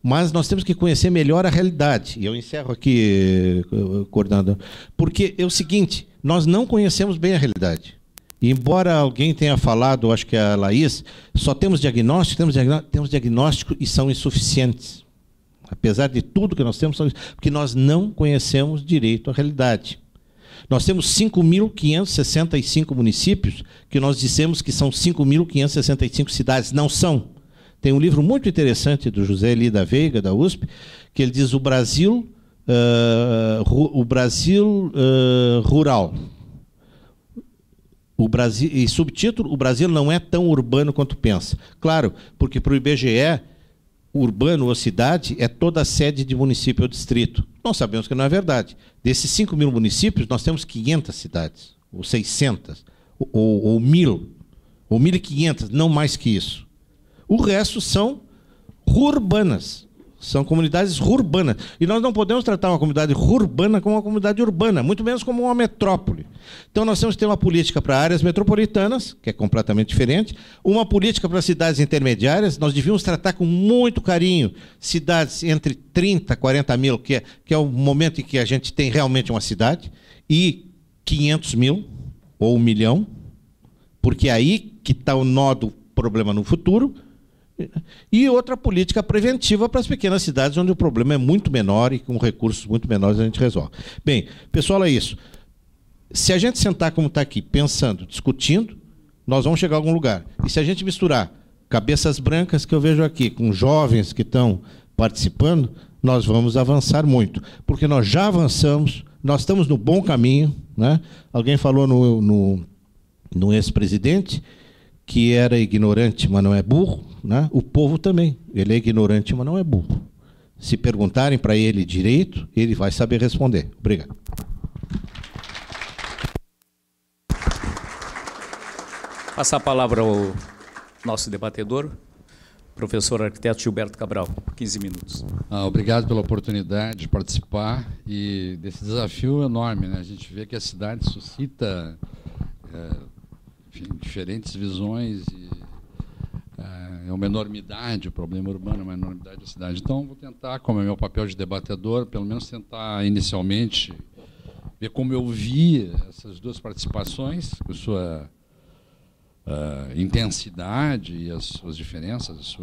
mas nós temos que conhecer melhor a realidade. E eu encerro aqui, coordenador, porque é o seguinte, nós não conhecemos bem a realidade. E embora alguém tenha falado, acho que é a Laís, só temos diagnóstico, temos diagnóstico e são insuficientes. Apesar de tudo que nós temos, porque nós não conhecemos direito a realidade. Nós temos 5.565 municípios, que nós dissemos que são 5.565 cidades. Não são. Tem um livro muito interessante do José Eli da Veiga, da USP, que ele diz o Brasil rural. E subtítulo, o Brasil não é tão urbano quanto pensa. Claro, porque para o IBGE, urbano ou cidade é toda a sede de município ou distrito. Nós sabemos que não é verdade. Desses 5.000 municípios, nós temos 500 cidades, ou 600, ou 1.000, ou 1.500, não mais que isso. O resto são rurbanas, são comunidades rurbanas. E nós não podemos tratar uma comunidade rurbana como uma comunidade urbana, muito menos como uma metrópole. Então nós temos que ter uma política para áreas metropolitanas, que é completamente diferente, uma política para cidades intermediárias. Nós devíamos tratar com muito carinho cidades entre 30 e 40 mil, que é o momento em que a gente tem realmente uma cidade, e 500 mil, ou 1 milhão, porque é aí que está o nó do problema no futuro. E outra política preventiva para as pequenas cidades, onde o problema é muito menor e com recursos muito menores a gente resolve. Bem, pessoal, é isso. Se a gente sentar como está aqui, pensando, discutindo, nós vamos chegar a algum lugar. E se a gente misturar cabeças brancas que eu vejo aqui, com jovens que estão participando, nós vamos avançar muito, porque nós já avançamos, nós estamos no bom caminho, né? Alguém falou no ex-presidente que era ignorante, mas não é burro, né? O povo também, ele é ignorante, mas não é burro. Se perguntarem para ele direito, ele vai saber responder. Obrigado. Passar a palavra ao nosso debatedor, professor arquiteto Gilberto Cabral, 15 minutos. Obrigado pela oportunidade de participar e desse desafio enorme, né? A gente vê que a cidade suscita enfim, diferentes visões e é uma enormidade, o problema urbano é uma enormidade da cidade. Então, vou tentar, como é meu papel de debatedor, pelo menos tentar inicialmente ver como eu vi essas duas participações, com sua intensidade e as suas diferenças,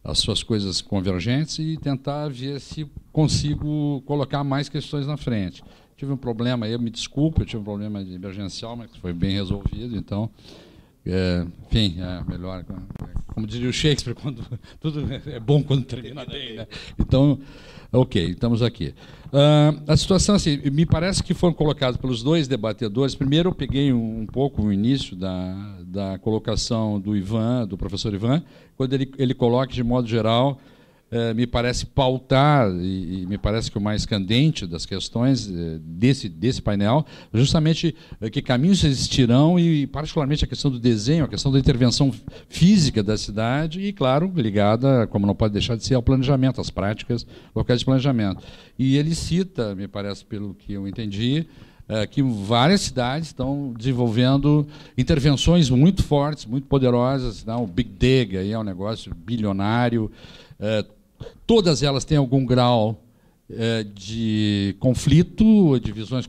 as suas coisas convergentes, e tentar ver se consigo colocar mais questões na frente. Tive um problema, eu me desculpo, eu tive um problema emergencial, mas foi bem resolvido, então, enfim, é melhor, como diria o Shakespeare, tudo é bom quando termina bem, né? Então, ok, estamos aqui. A situação, assim, me parece que foram colocados pelos dois debatedores. Primeiro, eu peguei um pouco o início da colocação do Ivan, do professor Ivan, quando ele coloca, de modo geral, me parece pautar, e me parece que o mais candente das questões desse painel, justamente que caminhos existirão, e particularmente a questão do desenho, a questão da intervenção física da cidade, e, claro, ligada, como não pode deixar de ser, ao planejamento, às práticas locais de planejamento. E ele cita, me parece, pelo que eu entendi, que várias cidades estão desenvolvendo intervenções muito fortes, muito poderosas, né? O Big Dig aí é um negócio bilionário. Todas elas têm algum grau de conflito, divisões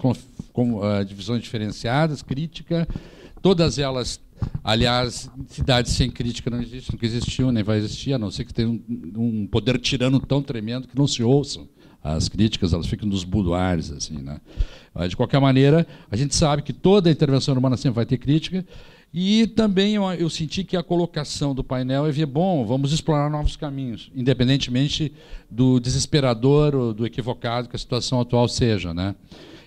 diferenciadas, crítica. Todas elas, aliás, cidades sem crítica não existem, nunca existiu, nem vai existir, a não ser que tenha um poder tirano tão tremendo que não se ouçam as críticas, elas ficam nos boudoirs, assim, né? De qualquer maneira, a gente sabe que toda intervenção urbana sempre vai ter crítica. E também eu senti que a colocação do painel é ver, bom, vamos explorar novos caminhos, independentemente do desesperador ou do equivocado que a situação atual seja, né?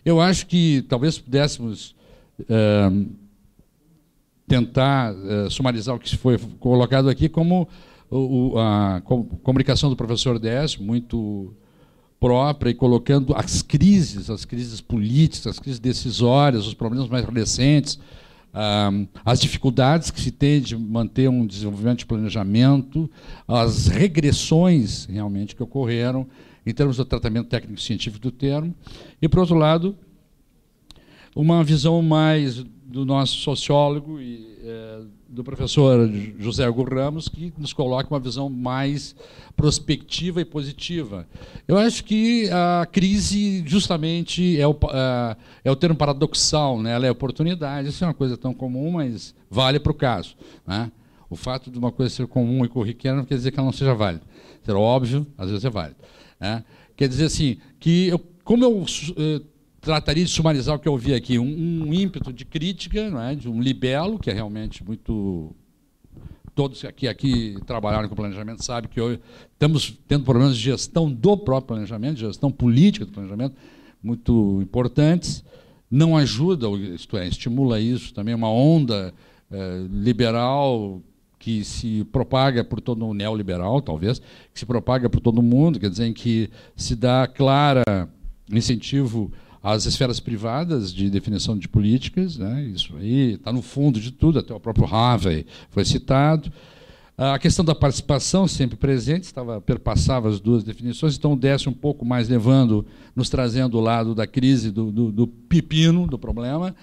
Eu acho que talvez pudéssemos tentar sumarizar o que foi colocado aqui como a comunicação do professor Décio, muito própria, e colocando as crises políticas, as crises decisórias, os problemas mais recentes, as dificuldades que se tem de manter um desenvolvimento de planejamento, as regressões realmente que ocorreram em termos do tratamento técnico-científico do termo, e, por outro lado, uma visão mais do nosso sociólogo e do professor José Hugo Ramos, que nos coloca uma visão mais prospectiva e positiva. Eu acho que a crise, justamente, é o termo paradoxal, né? Ela é oportunidade. Isso é uma coisa tão comum, mas vale para o caso, né? O fato de uma coisa ser comum e corriqueira não quer dizer que ela não seja válida. Ser óbvio, às vezes é válido, né? Quer dizer assim, que como eu trataria de sumarizar o que eu vi aqui, um ímpeto de crítica, não é? De um libelo, que é realmente muito... Todos que aqui trabalharam com planejamento sabem que hoje estamos tendo problemas de gestão do próprio planejamento, de gestão política do planejamento, muito importantes. Não ajuda, isto é, estimula isso também, uma onda liberal que se propaga por todo o neoliberal, talvez, que se propaga por todo o mundo, quer dizer, em que se dá clara incentivo às esferas privadas de definição de políticas, né? Isso aí está no fundo de tudo, até o próprio Harvey foi citado. A questão da participação, sempre presente, perpassava as duas definições, então desce um pouco mais, nos trazendo o lado da crise, do pepino, do problema,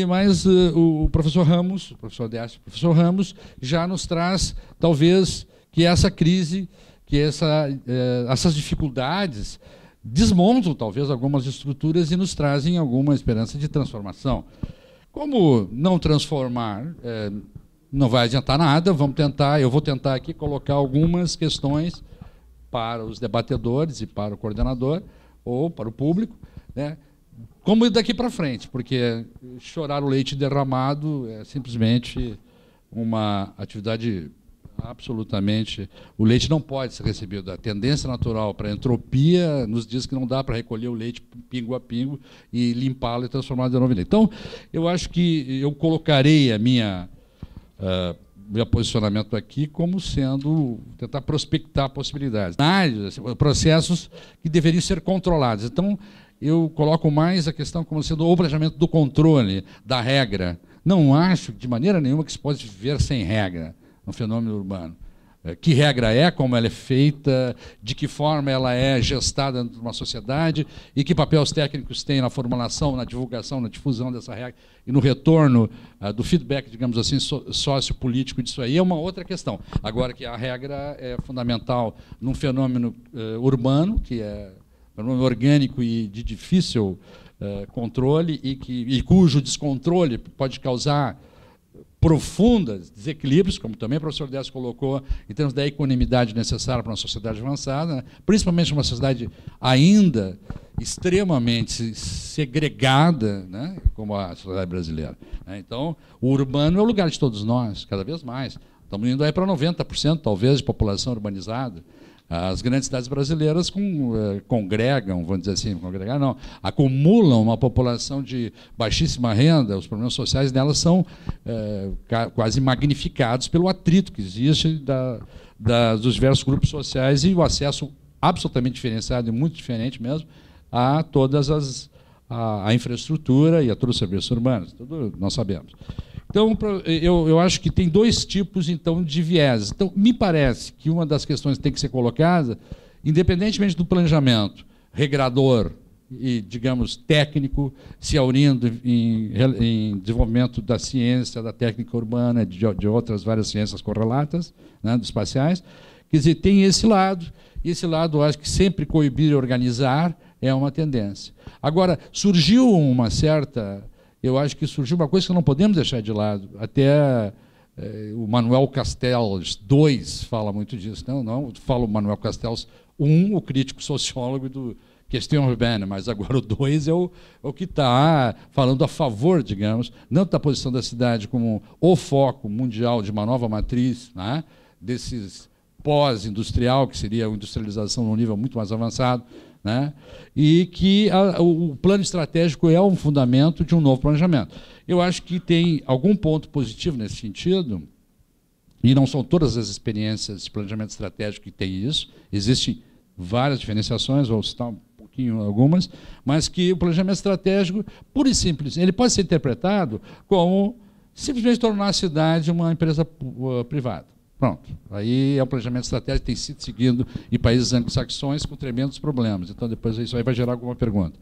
mas o professor Ramos, o professor Décio, o professor Ramos, já nos traz, talvez, que essa crise, que essas dificuldades desmontam, talvez, algumas estruturas e nos trazem alguma esperança de transformação. Como não transformar não vai adiantar nada, eu vou tentar aqui colocar algumas questões para os debatedores e para o coordenador, ou para o público, né? Como daqui para frente, porque chorar o leite derramado é simplesmente uma atividade absolutamente... O leite não pode ser recebido. A tendência natural para a entropia nos diz que não dá para recolher o leite pingo a pingo e limpá-lo e transformá-lo de novo em leite. Então, eu acho que eu colocarei a meu posicionamento aqui como sendo tentar prospectar possibilidades, processos que deveriam ser controlados. Então, eu coloco mais a questão como sendo o planejamento do controle, da regra. Não acho, de maneira nenhuma, que se pode viver sem regra no fenômeno urbano. Que regra é, como ela é feita, de que forma ela é gestada dentro de uma sociedade e que papéis técnicos tem na formulação, na divulgação, na difusão dessa regra e no retorno do feedback, digamos assim, sociopolítico disso aí, é uma outra questão. Agora que a regra é fundamental num fenômeno urbano, que é um fenômeno orgânico e de difícil controle e cujo descontrole pode causar profundos desequilíbrios, como também o professor Décio colocou, em termos da equanimidade necessária para uma sociedade avançada, né? Principalmente uma sociedade ainda extremamente segregada, né? Como a sociedade brasileira. Então, o urbano é o lugar de todos nós, cada vez mais. Estamos indo aí para 90%, talvez, de população urbanizada. As grandes cidades brasileiras congregam, vamos dizer assim, acumulam uma população de baixíssima renda, os problemas sociais delas são quase magnificados pelo atrito que existe dos diversos grupos sociais e o acesso absolutamente diferenciado e muito diferente mesmo a todas a infraestrutura e a todos os serviços urbanos, tudo nós sabemos. Então, eu acho que tem dois tipos, então, de vieses. Então, me parece que uma das questões que tem que ser colocada, independentemente do planejamento regrador e, digamos, técnico, se aurindo em desenvolvimento da ciência, da técnica urbana, de outras várias ciências correlatas, né, dos espaciais, quer dizer, tem esse lado, e esse lado, eu acho que sempre coibir e organizar é uma tendência. Agora, surgiu uma certa... Eu acho que surgiu uma coisa que não podemos deixar de lado. Até o Manuel Castells II fala muito disso. Não falo Manuel Castells I, o crítico sociólogo do Questão Urbana, mas agora o 2 é o que está falando a favor, digamos, não da posição da cidade como o foco mundial de uma nova matriz, né, desses pós-industrial, que seria a industrialização num nível muito mais avançado, né? E que o plano estratégico é um fundamento de um novo planejamento. Eu acho que tem algum ponto positivo nesse sentido, e não são todas as experiências de planejamento estratégico que têm isso, existem várias diferenciações, vou citar um pouquinho algumas, mas que o planejamento estratégico, pura e simples, ele pode ser interpretado como simplesmente tornar a cidade uma empresa privada. Pronto. Aí é um planejamento estratégico que tem sido seguido em países anglo-saxões com tremendos problemas. Então, depois isso aí vai gerar alguma pergunta.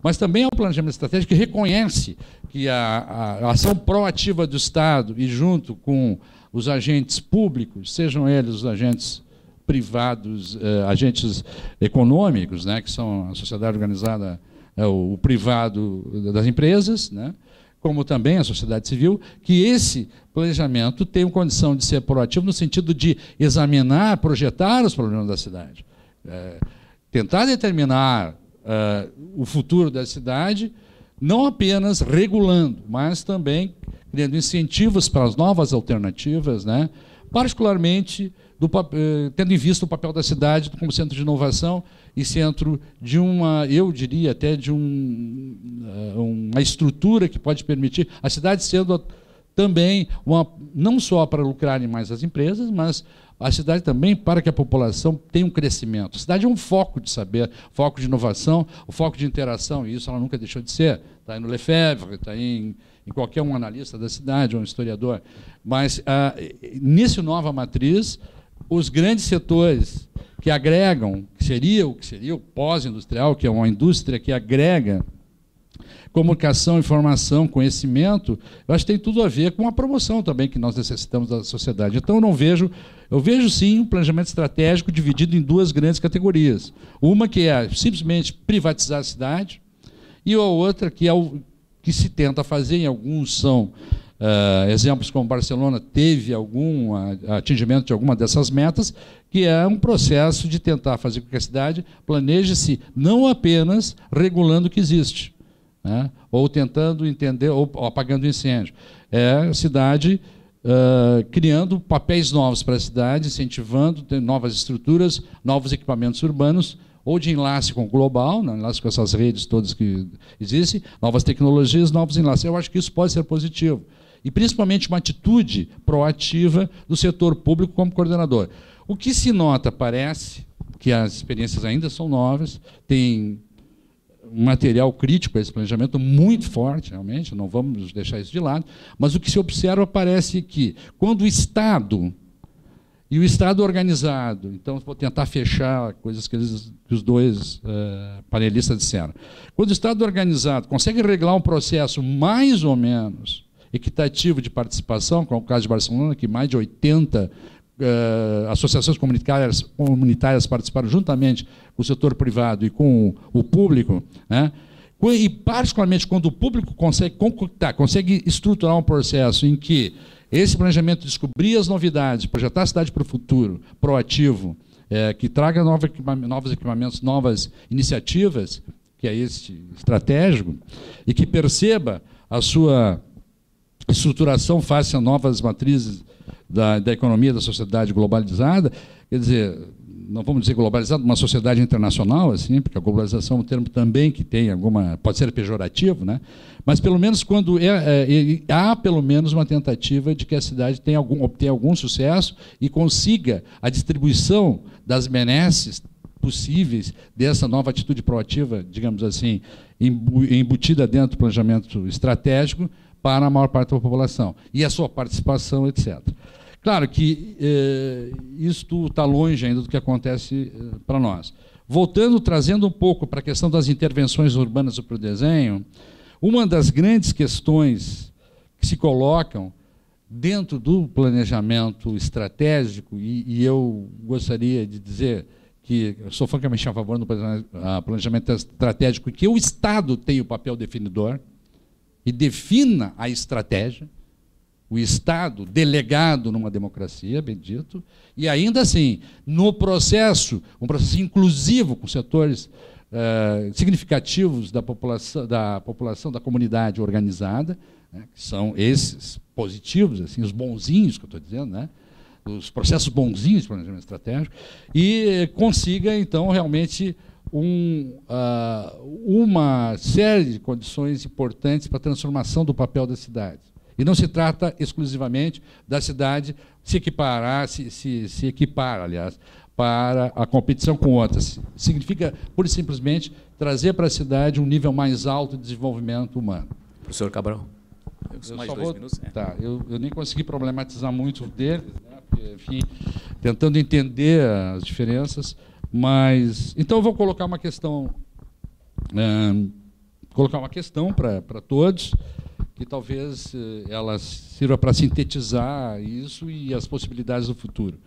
Mas também é um planejamento estratégico que reconhece que a ação proativa do Estado e junto com os agentes públicos, sejam eles os agentes privados, agentes econômicos, né, que são a sociedade organizada, o privado das empresas, né, como também a sociedade civil, que esse planejamento tem uma condição de ser proativo no sentido de examinar, projetar os problemas da cidade. Tentar determinar o futuro da cidade, não apenas regulando, mas também criando incentivos para as novas alternativas, né? Particularmente tendo em vista o papel da cidade como centro de inovação e centro de uma, eu diria até de uma estrutura que pode permitir a cidade sendo também não só para lucrarem mais as empresas, mas a cidade também para que a população tenha um crescimento. A cidade é um foco de saber, foco de inovação, o foco de interação, e isso ela nunca deixou de ser. Está aí no Lefebvre, está aí em qualquer um analista da cidade, ou um historiador. Mas, nesse nova matriz, os grandes setores que agregam, que seria o pós-industrial, que é uma indústria que agrega comunicação, informação, conhecimento, eu acho que tem tudo a ver com a promoção também que nós necessitamos da sociedade. Então, eu vejo sim um planejamento estratégico dividido em duas grandes categorias. Uma que é simplesmente privatizar a cidade e a outra que é o que se tenta fazer, em alguns são exemplos como Barcelona teve algum atingimento de alguma dessas metas, que é um processo de tentar fazer com que a cidade planeje-se não apenas regulando o que existe, né? Ou tentando entender, ou apagando incêndio. É a cidade criando papéis novos para a cidade, incentivando novas estruturas, novos equipamentos urbanos, ou de enlace com o global, né, enlace com essas redes todas que existem, novas tecnologias, novos enlaces. Eu acho que isso pode ser positivo. E, principalmente, uma atitude proativa do setor público como coordenador. O que se nota, parece, que as experiências ainda são novas, tem um material crítico a esse planejamento muito forte, realmente, não vamos deixar isso de lado, mas o que se observa parece que, quando o Estado, e o Estado organizado, então vou tentar fechar coisas que os dois panelistas disseram, quando o Estado organizado consegue reglar um processo mais ou menos equitativo de participação, como é o caso de Barcelona, que mais de 80 associações comunitárias participaram juntamente com o setor privado e com o público, né? E particularmente quando o público consegue concretar, consegue estruturar um processo em que esse planejamento descobrir as novidades, projetar a cidade para o futuro, proativo, que traga novos equipamentos, novas iniciativas, que é esse estratégico, e que perceba a sua estruturação face a novas matrizes da economia, da sociedade globalizada, quer dizer, não vamos dizer globalizada, uma sociedade internacional, assim, porque a globalização é um termo também que tem pode ser pejorativo, né? Mas pelo menos quando há pelo menos uma tentativa de que a cidade obtenha algum sucesso e consiga a distribuição das benesses possíveis dessa nova atitude proativa, digamos assim, embutida dentro do planejamento estratégico para a maior parte da população e a sua participação, etc. Claro que isto está longe ainda do que acontece para nós. Voltando, trazendo um pouco para a questão das intervenções urbanas para o desenho, uma das grandes questões que se colocam dentro do planejamento estratégico, e eu gostaria de dizer que eu sou francamente a favor do planejamento estratégico, que o Estado tem o papel definidor e defina a estratégia, o Estado delegado numa democracia, bem dito, e ainda assim, no processo, um processo inclusivo com setores significativos da população, da comunidade organizada, né, que são esses positivos, assim, os bonzinhos que eu estou dizendo, né, os processos bonzinhos de planejamento estratégico, e consiga, então, realmente uma série de condições importantes para a transformação do papel da cidade. E não se trata exclusivamente da cidade se equipar, aliás, para a competição com outras. Significa, pura e simplesmente, trazer para a cidade um nível mais alto de desenvolvimento humano. Professor Cabral, mais 2 minutos. Tá, eu nem consegui problematizar muito deles, né, porque, enfim, tentando entender as diferenças, mas... Então, eu vou colocar uma questão para todos, que talvez ela sirva para sintetizar isso e as possibilidades do futuro.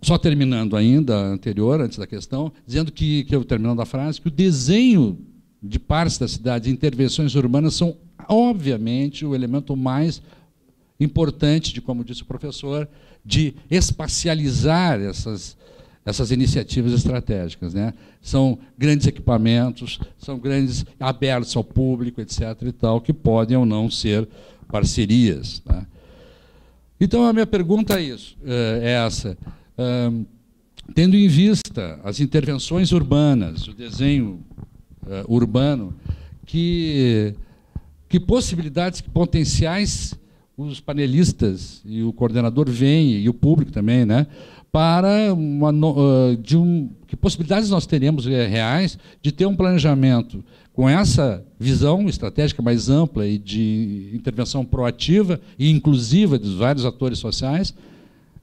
Só terminando ainda, antes da questão, dizendo que eu terminando a frase, que o desenho de partes da cidade, intervenções urbanas, são, obviamente, o elemento mais importante, como disse o professor, de espacializar essas iniciativas estratégicas, né? São grandes equipamentos, são grandes abertos ao público, etc. e tal, que podem ou não ser parcerias, né? Então, a minha pergunta é essa. Tendo em vista as intervenções urbanas, o desenho urbano, que possibilidades, que potenciais os panelistas e o coordenador veem, e o público também, né, para que possibilidades nós teremos reais de ter um planejamento com essa visão estratégica mais ampla e de intervenção proativa e inclusiva dos vários atores sociais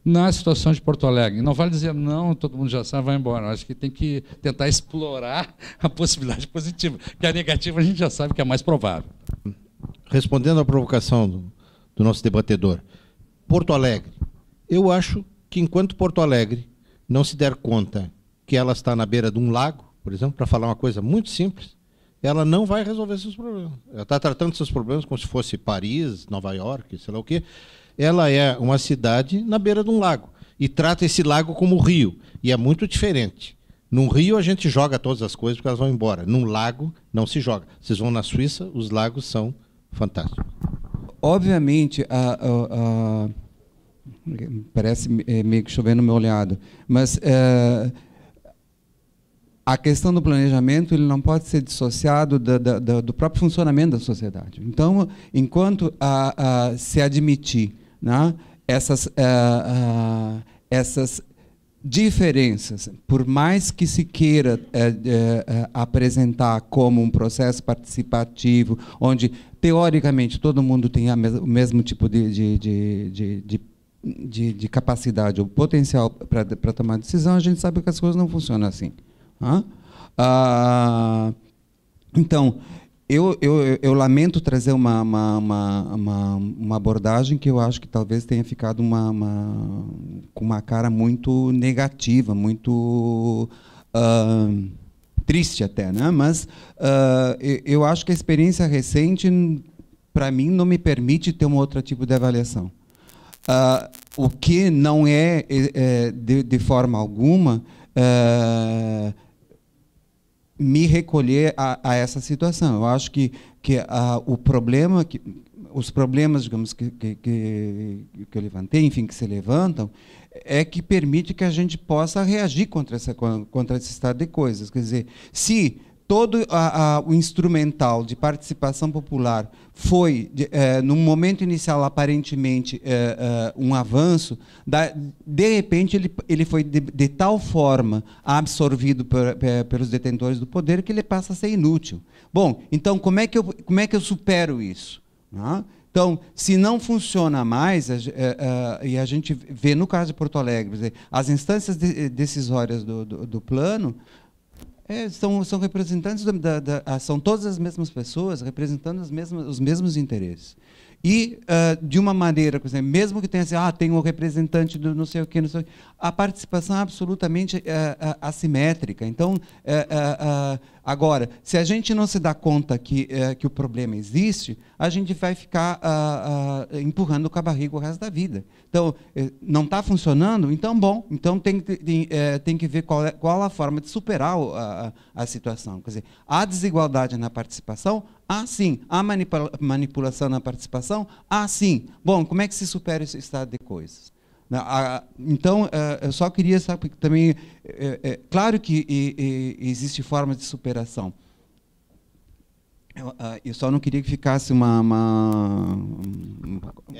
na situação de Porto Alegre. Não vale dizer não, todo mundo já sabe, vai embora. Acho que tem que tentar explorar a possibilidade positiva, que a negativa a gente já sabe que é mais provável. Respondendo à provocação do nosso debatedor, Porto Alegre, eu acho que enquanto Porto Alegre não se der conta que ela está na beira de um lago, por exemplo, para falar uma coisa muito simples, ela não vai resolver seus problemas. Ela está tratando seus problemas como se fosse Paris, Nova York, sei lá o quê. Ela é uma cidade na beira de um lago e trata esse lago como rio. E é muito diferente Num rio a gente joga todas as coisas porque elas vão embora. Num lago não se joga. Vocês vão na Suíça, os lagos são fantásticos. Obviamente, parece meio que chover no meu olhado, mas a questão do planejamento ele não pode ser dissociado do próprio funcionamento da sociedade. Então, enquanto se admitir, né, essas diferenças, por mais que se queira apresentar como um processo participativo, onde, teoricamente, todo mundo tem o mesmo tipo de capacidade ou potencial para tomar decisão, a gente sabe que as coisas não funcionam assim. Então, eu lamento trazer uma abordagem que eu acho que talvez tenha ficado com uma cara muito negativa, muito triste até, né? Mas eu acho que a experiência recente, para mim, não me permite ter um outro tipo de avaliação. O que não é, de forma alguma, me recolher a essa situação. Eu acho que o problema, os problemas, digamos, que eu levantei, enfim, que se levantam, é que permite que a gente possa reagir contra esse estado de coisas. Quer dizer, se todo o instrumental de participação popular foi, no momento inicial, aparentemente, um avanço, de repente ele foi de tal forma absorvido pelos detentores do poder que ele passa a ser inútil. Bom, então, como é que eu supero isso? Então, se não funciona mais, e a gente vê no caso de Porto Alegre, as instâncias decisórias do plano, são representantes, são todas as mesmas pessoas representando os mesmos interesses. E, de uma maneira, por exemplo, mesmo que tenha assim, tem um representante do não sei o quê, a participação é absolutamente assimétrica. Então, agora, se a gente não se dá conta que o problema existe, a gente vai ficar empurrando com a barriga o resto da vida. Então, não está funcionando? Então, bom, então tem que ver qual a forma de superar a situação. Quer dizer, há desigualdade na participação? Há sim. Há manipulação na participação? Há sim. Bom, como é que se supera esse estado de coisas? Então, eu só queria saber também, claro que existe formas de superação. Eu só não queria que ficasse É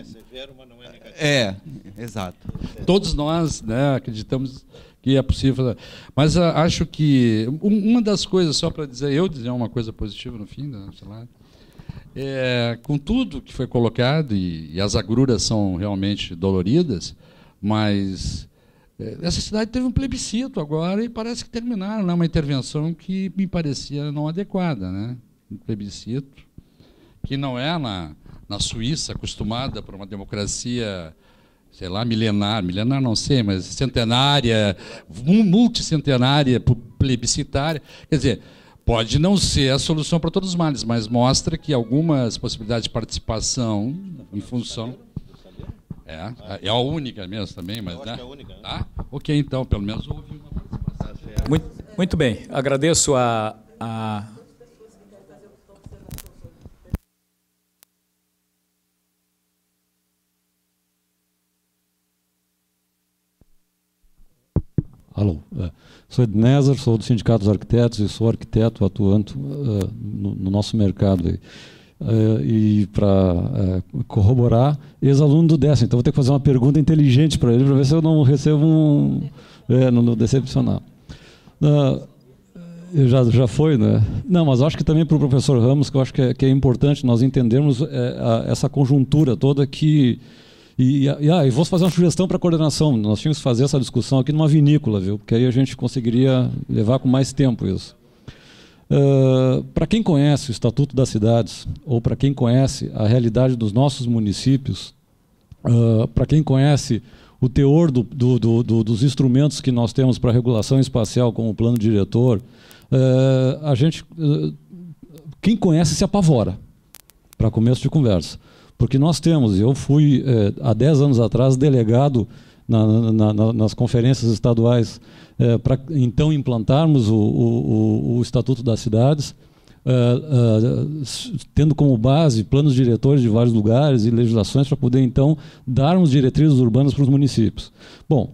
severo, mas não é negativo. Exato. Todos nós, né, acreditamos que é possível. Mas acho que uma das coisas, só para dizer uma coisa positiva no fim, sei lá, com tudo que foi colocado, e as agruras são realmente doloridas, mas essa cidade teve um plebiscito agora e parece que terminaram, né, uma intervenção que me parecia não adequada, né? Um plebiscito que não é na Suíça, acostumada por uma democracia, sei lá, milenar não sei, mas centenária, multicentenária, plebiscitária. Quer dizer, pode não ser a solução para todos os males, mas mostra que algumas possibilidades de participação em função... É a única mesmo também, mas... Eu acho que é a única, né? Tá? Ok, então, pelo menos houve uma participação. Muito bem, agradeço Alô, sou Ednézer, sou do Sindicato dos Arquitetos e sou arquiteto atuante no nosso mercado. E para corroborar, ex-aluno do 10º, então vou ter que fazer uma pergunta inteligente para ele, para ver se eu não recebo não decepcionar. Já foi, né? Não, mas acho que também para o professor Ramos, que eu acho que é importante nós entendermos essa conjuntura toda que... E vou fazer uma sugestão para a coordenação. Nós tínhamos que fazer essa discussão aqui numa vinícola, viu? Porque aí a gente conseguiria levar com mais tempo isso. Para quem conhece o Estatuto das Cidades, ou para quem conhece a realidade dos nossos municípios, para quem conhece o teor dos instrumentos que nós temos para regulação espacial, como o plano diretor, quem conhece se apavora, para começo de conversa. Porque nós temos, eu fui, há 10 anos atrás, delegado nas conferências estaduais para então implantarmos o Estatuto das Cidades, tendo como base planos diretores de vários lugares e legislações para poder então darmos diretrizes urbanas para os municípios. Bom,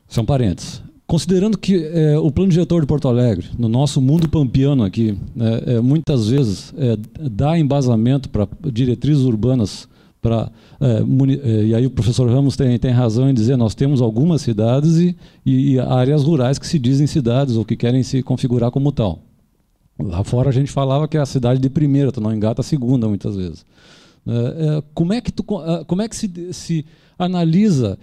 são parênteses. Considerando que o plano diretor de Porto Alegre, no nosso mundo pampiano aqui, muitas vezes dá embasamento para diretrizes urbanas, e aí o professor Ramos tem razão em dizer, nós temos algumas cidades e áreas rurais que se dizem cidades ou que querem se configurar como tal. Lá fora a gente falava que é a cidade de primeira, tu não engata a segunda muitas vezes. Como é que se analisa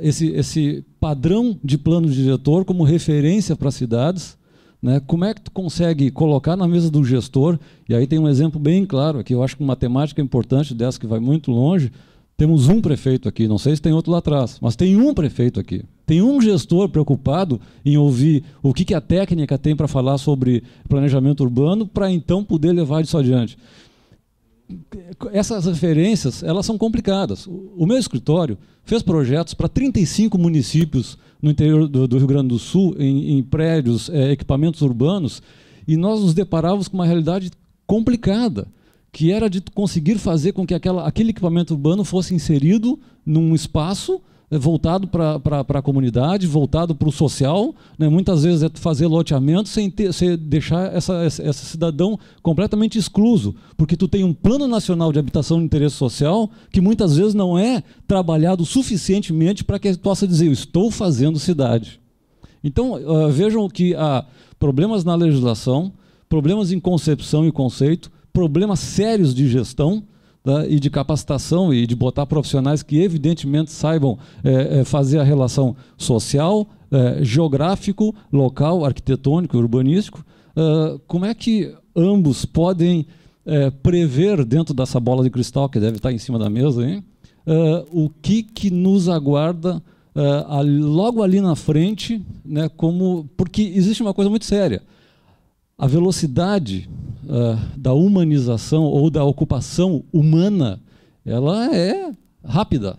esse padrão de plano diretor como referência para as cidades, né? Como é que tu consegue colocar na mesa do gestor? E aí tem um exemplo bem claro aqui, eu acho que uma temática importante dessa que vai muito longe. Temos um prefeito aqui, não sei se tem outro lá atrás, mas tem um prefeito aqui. Tem um gestor preocupado em ouvir o que a técnica tem para falar sobre planejamento urbano para então poder levar isso adiante. Essas referências, elas são complicadas. O meu escritório fez projetos para 35 municípios no interior do Rio Grande do Sul, em prédios, equipamentos urbanos, e nós nos deparávamos com uma realidade complicada, que era de conseguir fazer com que aquele equipamento urbano fosse inserido num espaço voltado para a comunidade, voltado para o social, né? Muitas vezes é fazer loteamento sem deixar esse cidadão completamente excluso, porque tu tem um plano nacional de habitação de interesse social que muitas vezes não é trabalhado suficientemente para que ele possa dizer, eu estou fazendo cidade. Então, vejam que há problemas na legislação, problemas em concepção e conceito, problemas sérios de gestão, tá? E de capacitação e de botar profissionais que evidentemente saibam fazer a relação social, geográfico, local, arquitetônico, urbanístico. Como é que ambos podem prever dentro dessa bola de cristal que deve estar em cima da mesa, hein? O que nos aguarda logo ali na frente, né, porque existe uma coisa muito séria. A velocidade da humanização ou da ocupação humana, ela é rápida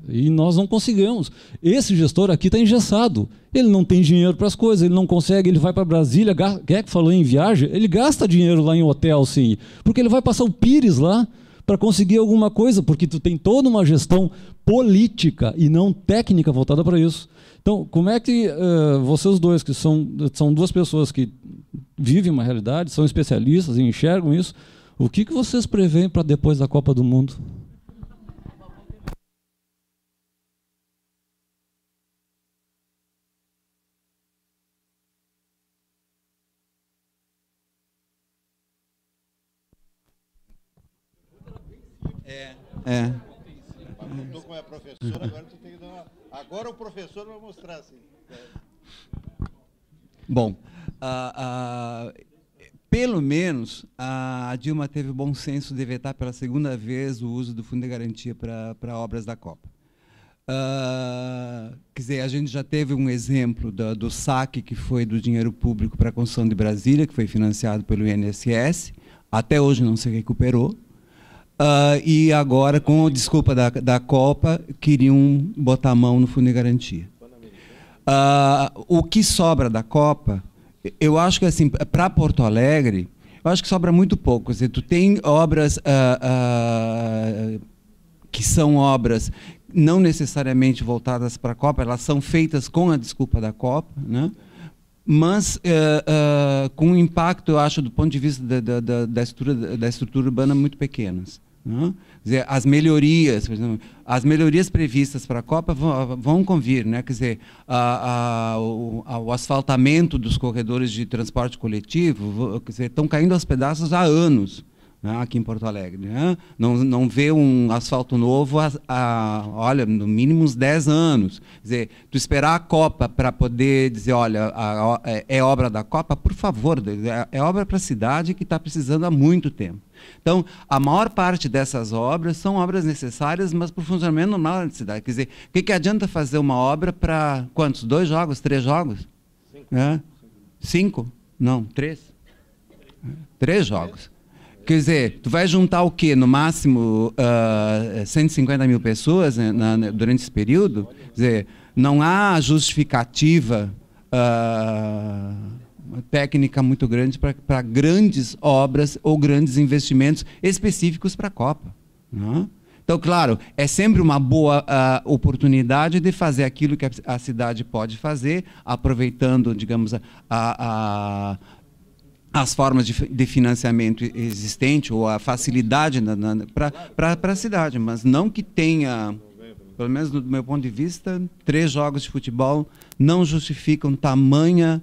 e nós não conseguimos. Esse gestor aqui está engessado, ele não tem dinheiro para as coisas, ele não consegue, ele vai para Brasília, quem é que falou em viagem? Ele gasta dinheiro lá em hotel, sim, porque ele vai passar o Pires lá para conseguir alguma coisa, porque tu tem toda uma gestão política e não técnica voltada para isso. Então, como é que vocês dois, que são duas pessoas que vivem uma realidade, são especialistas e enxergam isso, o que vocês preveem para depois da Copa do Mundo? Estou com a professora, agora tu tem que dar uma... Agora o professor vai mostrar assim. Bom, pelo menos a Dilma teve o bom senso de vetar pela segunda vez o uso do Fundo de Garantia para obras da Copa. Quer dizer, a gente já teve um exemplo do saque que foi do dinheiro público para a construção de Brasília, que foi financiado pelo INSS, até hoje não se recuperou. E agora, com a desculpa da Copa, queriam botar a mão no Fundo de Garantia. O que sobra da Copa, eu acho que assim, para Porto Alegre, eu acho que sobra muito pouco. Quer dizer, tu tem obras que são obras não necessariamente voltadas para a Copa, elas são feitas com a desculpa da Copa, né? Mas com um impacto, eu acho, do ponto de vista da estrutura urbana, muito pequenas. Né? Quer dizer, as melhorias, por exemplo, as melhorias previstas para a Copa vão convir, né? Quer dizer, o asfaltamento dos corredores de transporte coletivo, quer dizer, estão caindo aos pedaços há anos, né, aqui em Porto Alegre. Né? Não vê um asfalto novo olha, no mínimo uns 10 anos. Quer dizer, tu esperar a Copa para poder dizer, olha, é obra da Copa, por favor, é obra para a cidade que está precisando há muito tempo. Então, a maior parte dessas obras são obras necessárias, mas para o funcionamento normal da cidade. Quer dizer, o que adianta fazer uma obra para quantos? 2 jogos? 3 jogos? 5. 5? Não, 3. 3 jogos. Quer dizer, tu vai juntar o quê? No máximo 150 mil pessoas, né, durante esse período? Quer dizer, não há justificativa técnica muito grande para grandes obras ou grandes investimentos específicos para a Copa. Né? Então, claro, é sempre uma boa oportunidade de fazer aquilo que a cidade pode fazer, aproveitando, digamos, as formas de financiamento existente ou a facilidade para a cidade, mas não que tenha, pelo menos do meu ponto de vista, 3 jogos de futebol não justificam tamanho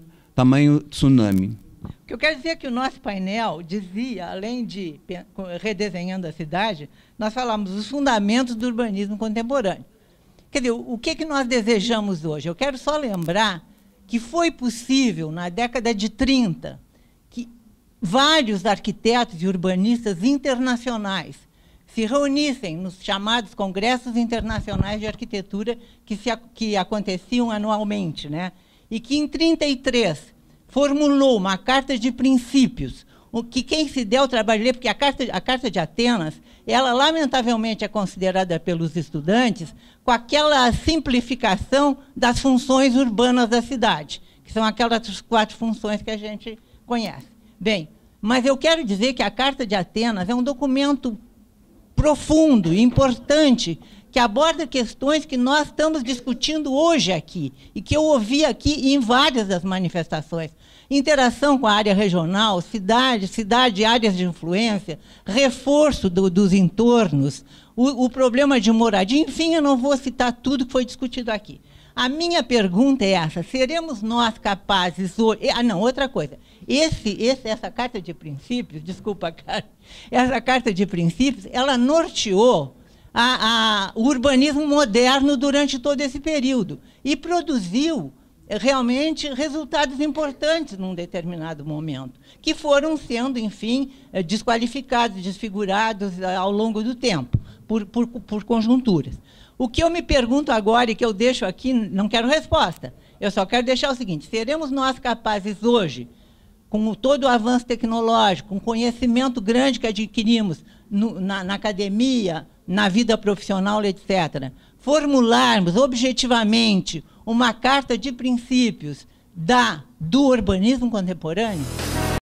tsunami. O que eu quero dizer é que o nosso painel dizia, além de redesenhando a cidade, nós falamos os fundamentos do urbanismo contemporâneo. Quer dizer, o que nós desejamos hoje? Eu quero só lembrar que foi possível, na década de 30, que vários arquitetos e urbanistas internacionais se reunissem nos chamados congressos internacionais de arquitetura que aconteciam anualmente, né? E que, em 1933, formulou uma carta de princípios, que quem se deu o trabalho de ler, porque a Carta de Atenas, ela, lamentavelmente, é considerada pelos estudantes com aquela simplificação das funções urbanas da cidade, que são aquelas 4 funções que a gente conhece. Bem, mas eu quero dizer que a Carta de Atenas é um documento profundo e importante que aborda questões que nós estamos discutindo hoje aqui e que eu ouvi aqui em várias das manifestações. Interação com a área regional, cidade, áreas de influência, reforço dos entornos, o problema de moradia, enfim, eu não vou citar tudo que foi discutido aqui. A minha pergunta é essa: seremos nós capazes hoje... outra coisa. Essa Carta de Princípios, desculpa, cara, essa Carta de Princípios, ela norteou o urbanismo moderno durante todo esse período e produziu realmente resultados importantes num determinado momento, que foram sendo, enfim, desqualificados, desfigurados ao longo do tempo, por conjunturas. O que eu me pergunto agora e que eu deixo aqui, não quero resposta, eu só quero deixar o seguinte: seremos nós capazes hoje, com todo o avanço tecnológico, com o conhecimento grande que adquirimos na academia, na vida profissional, etc., formularmos objetivamente uma carta de princípios do urbanismo contemporâneo?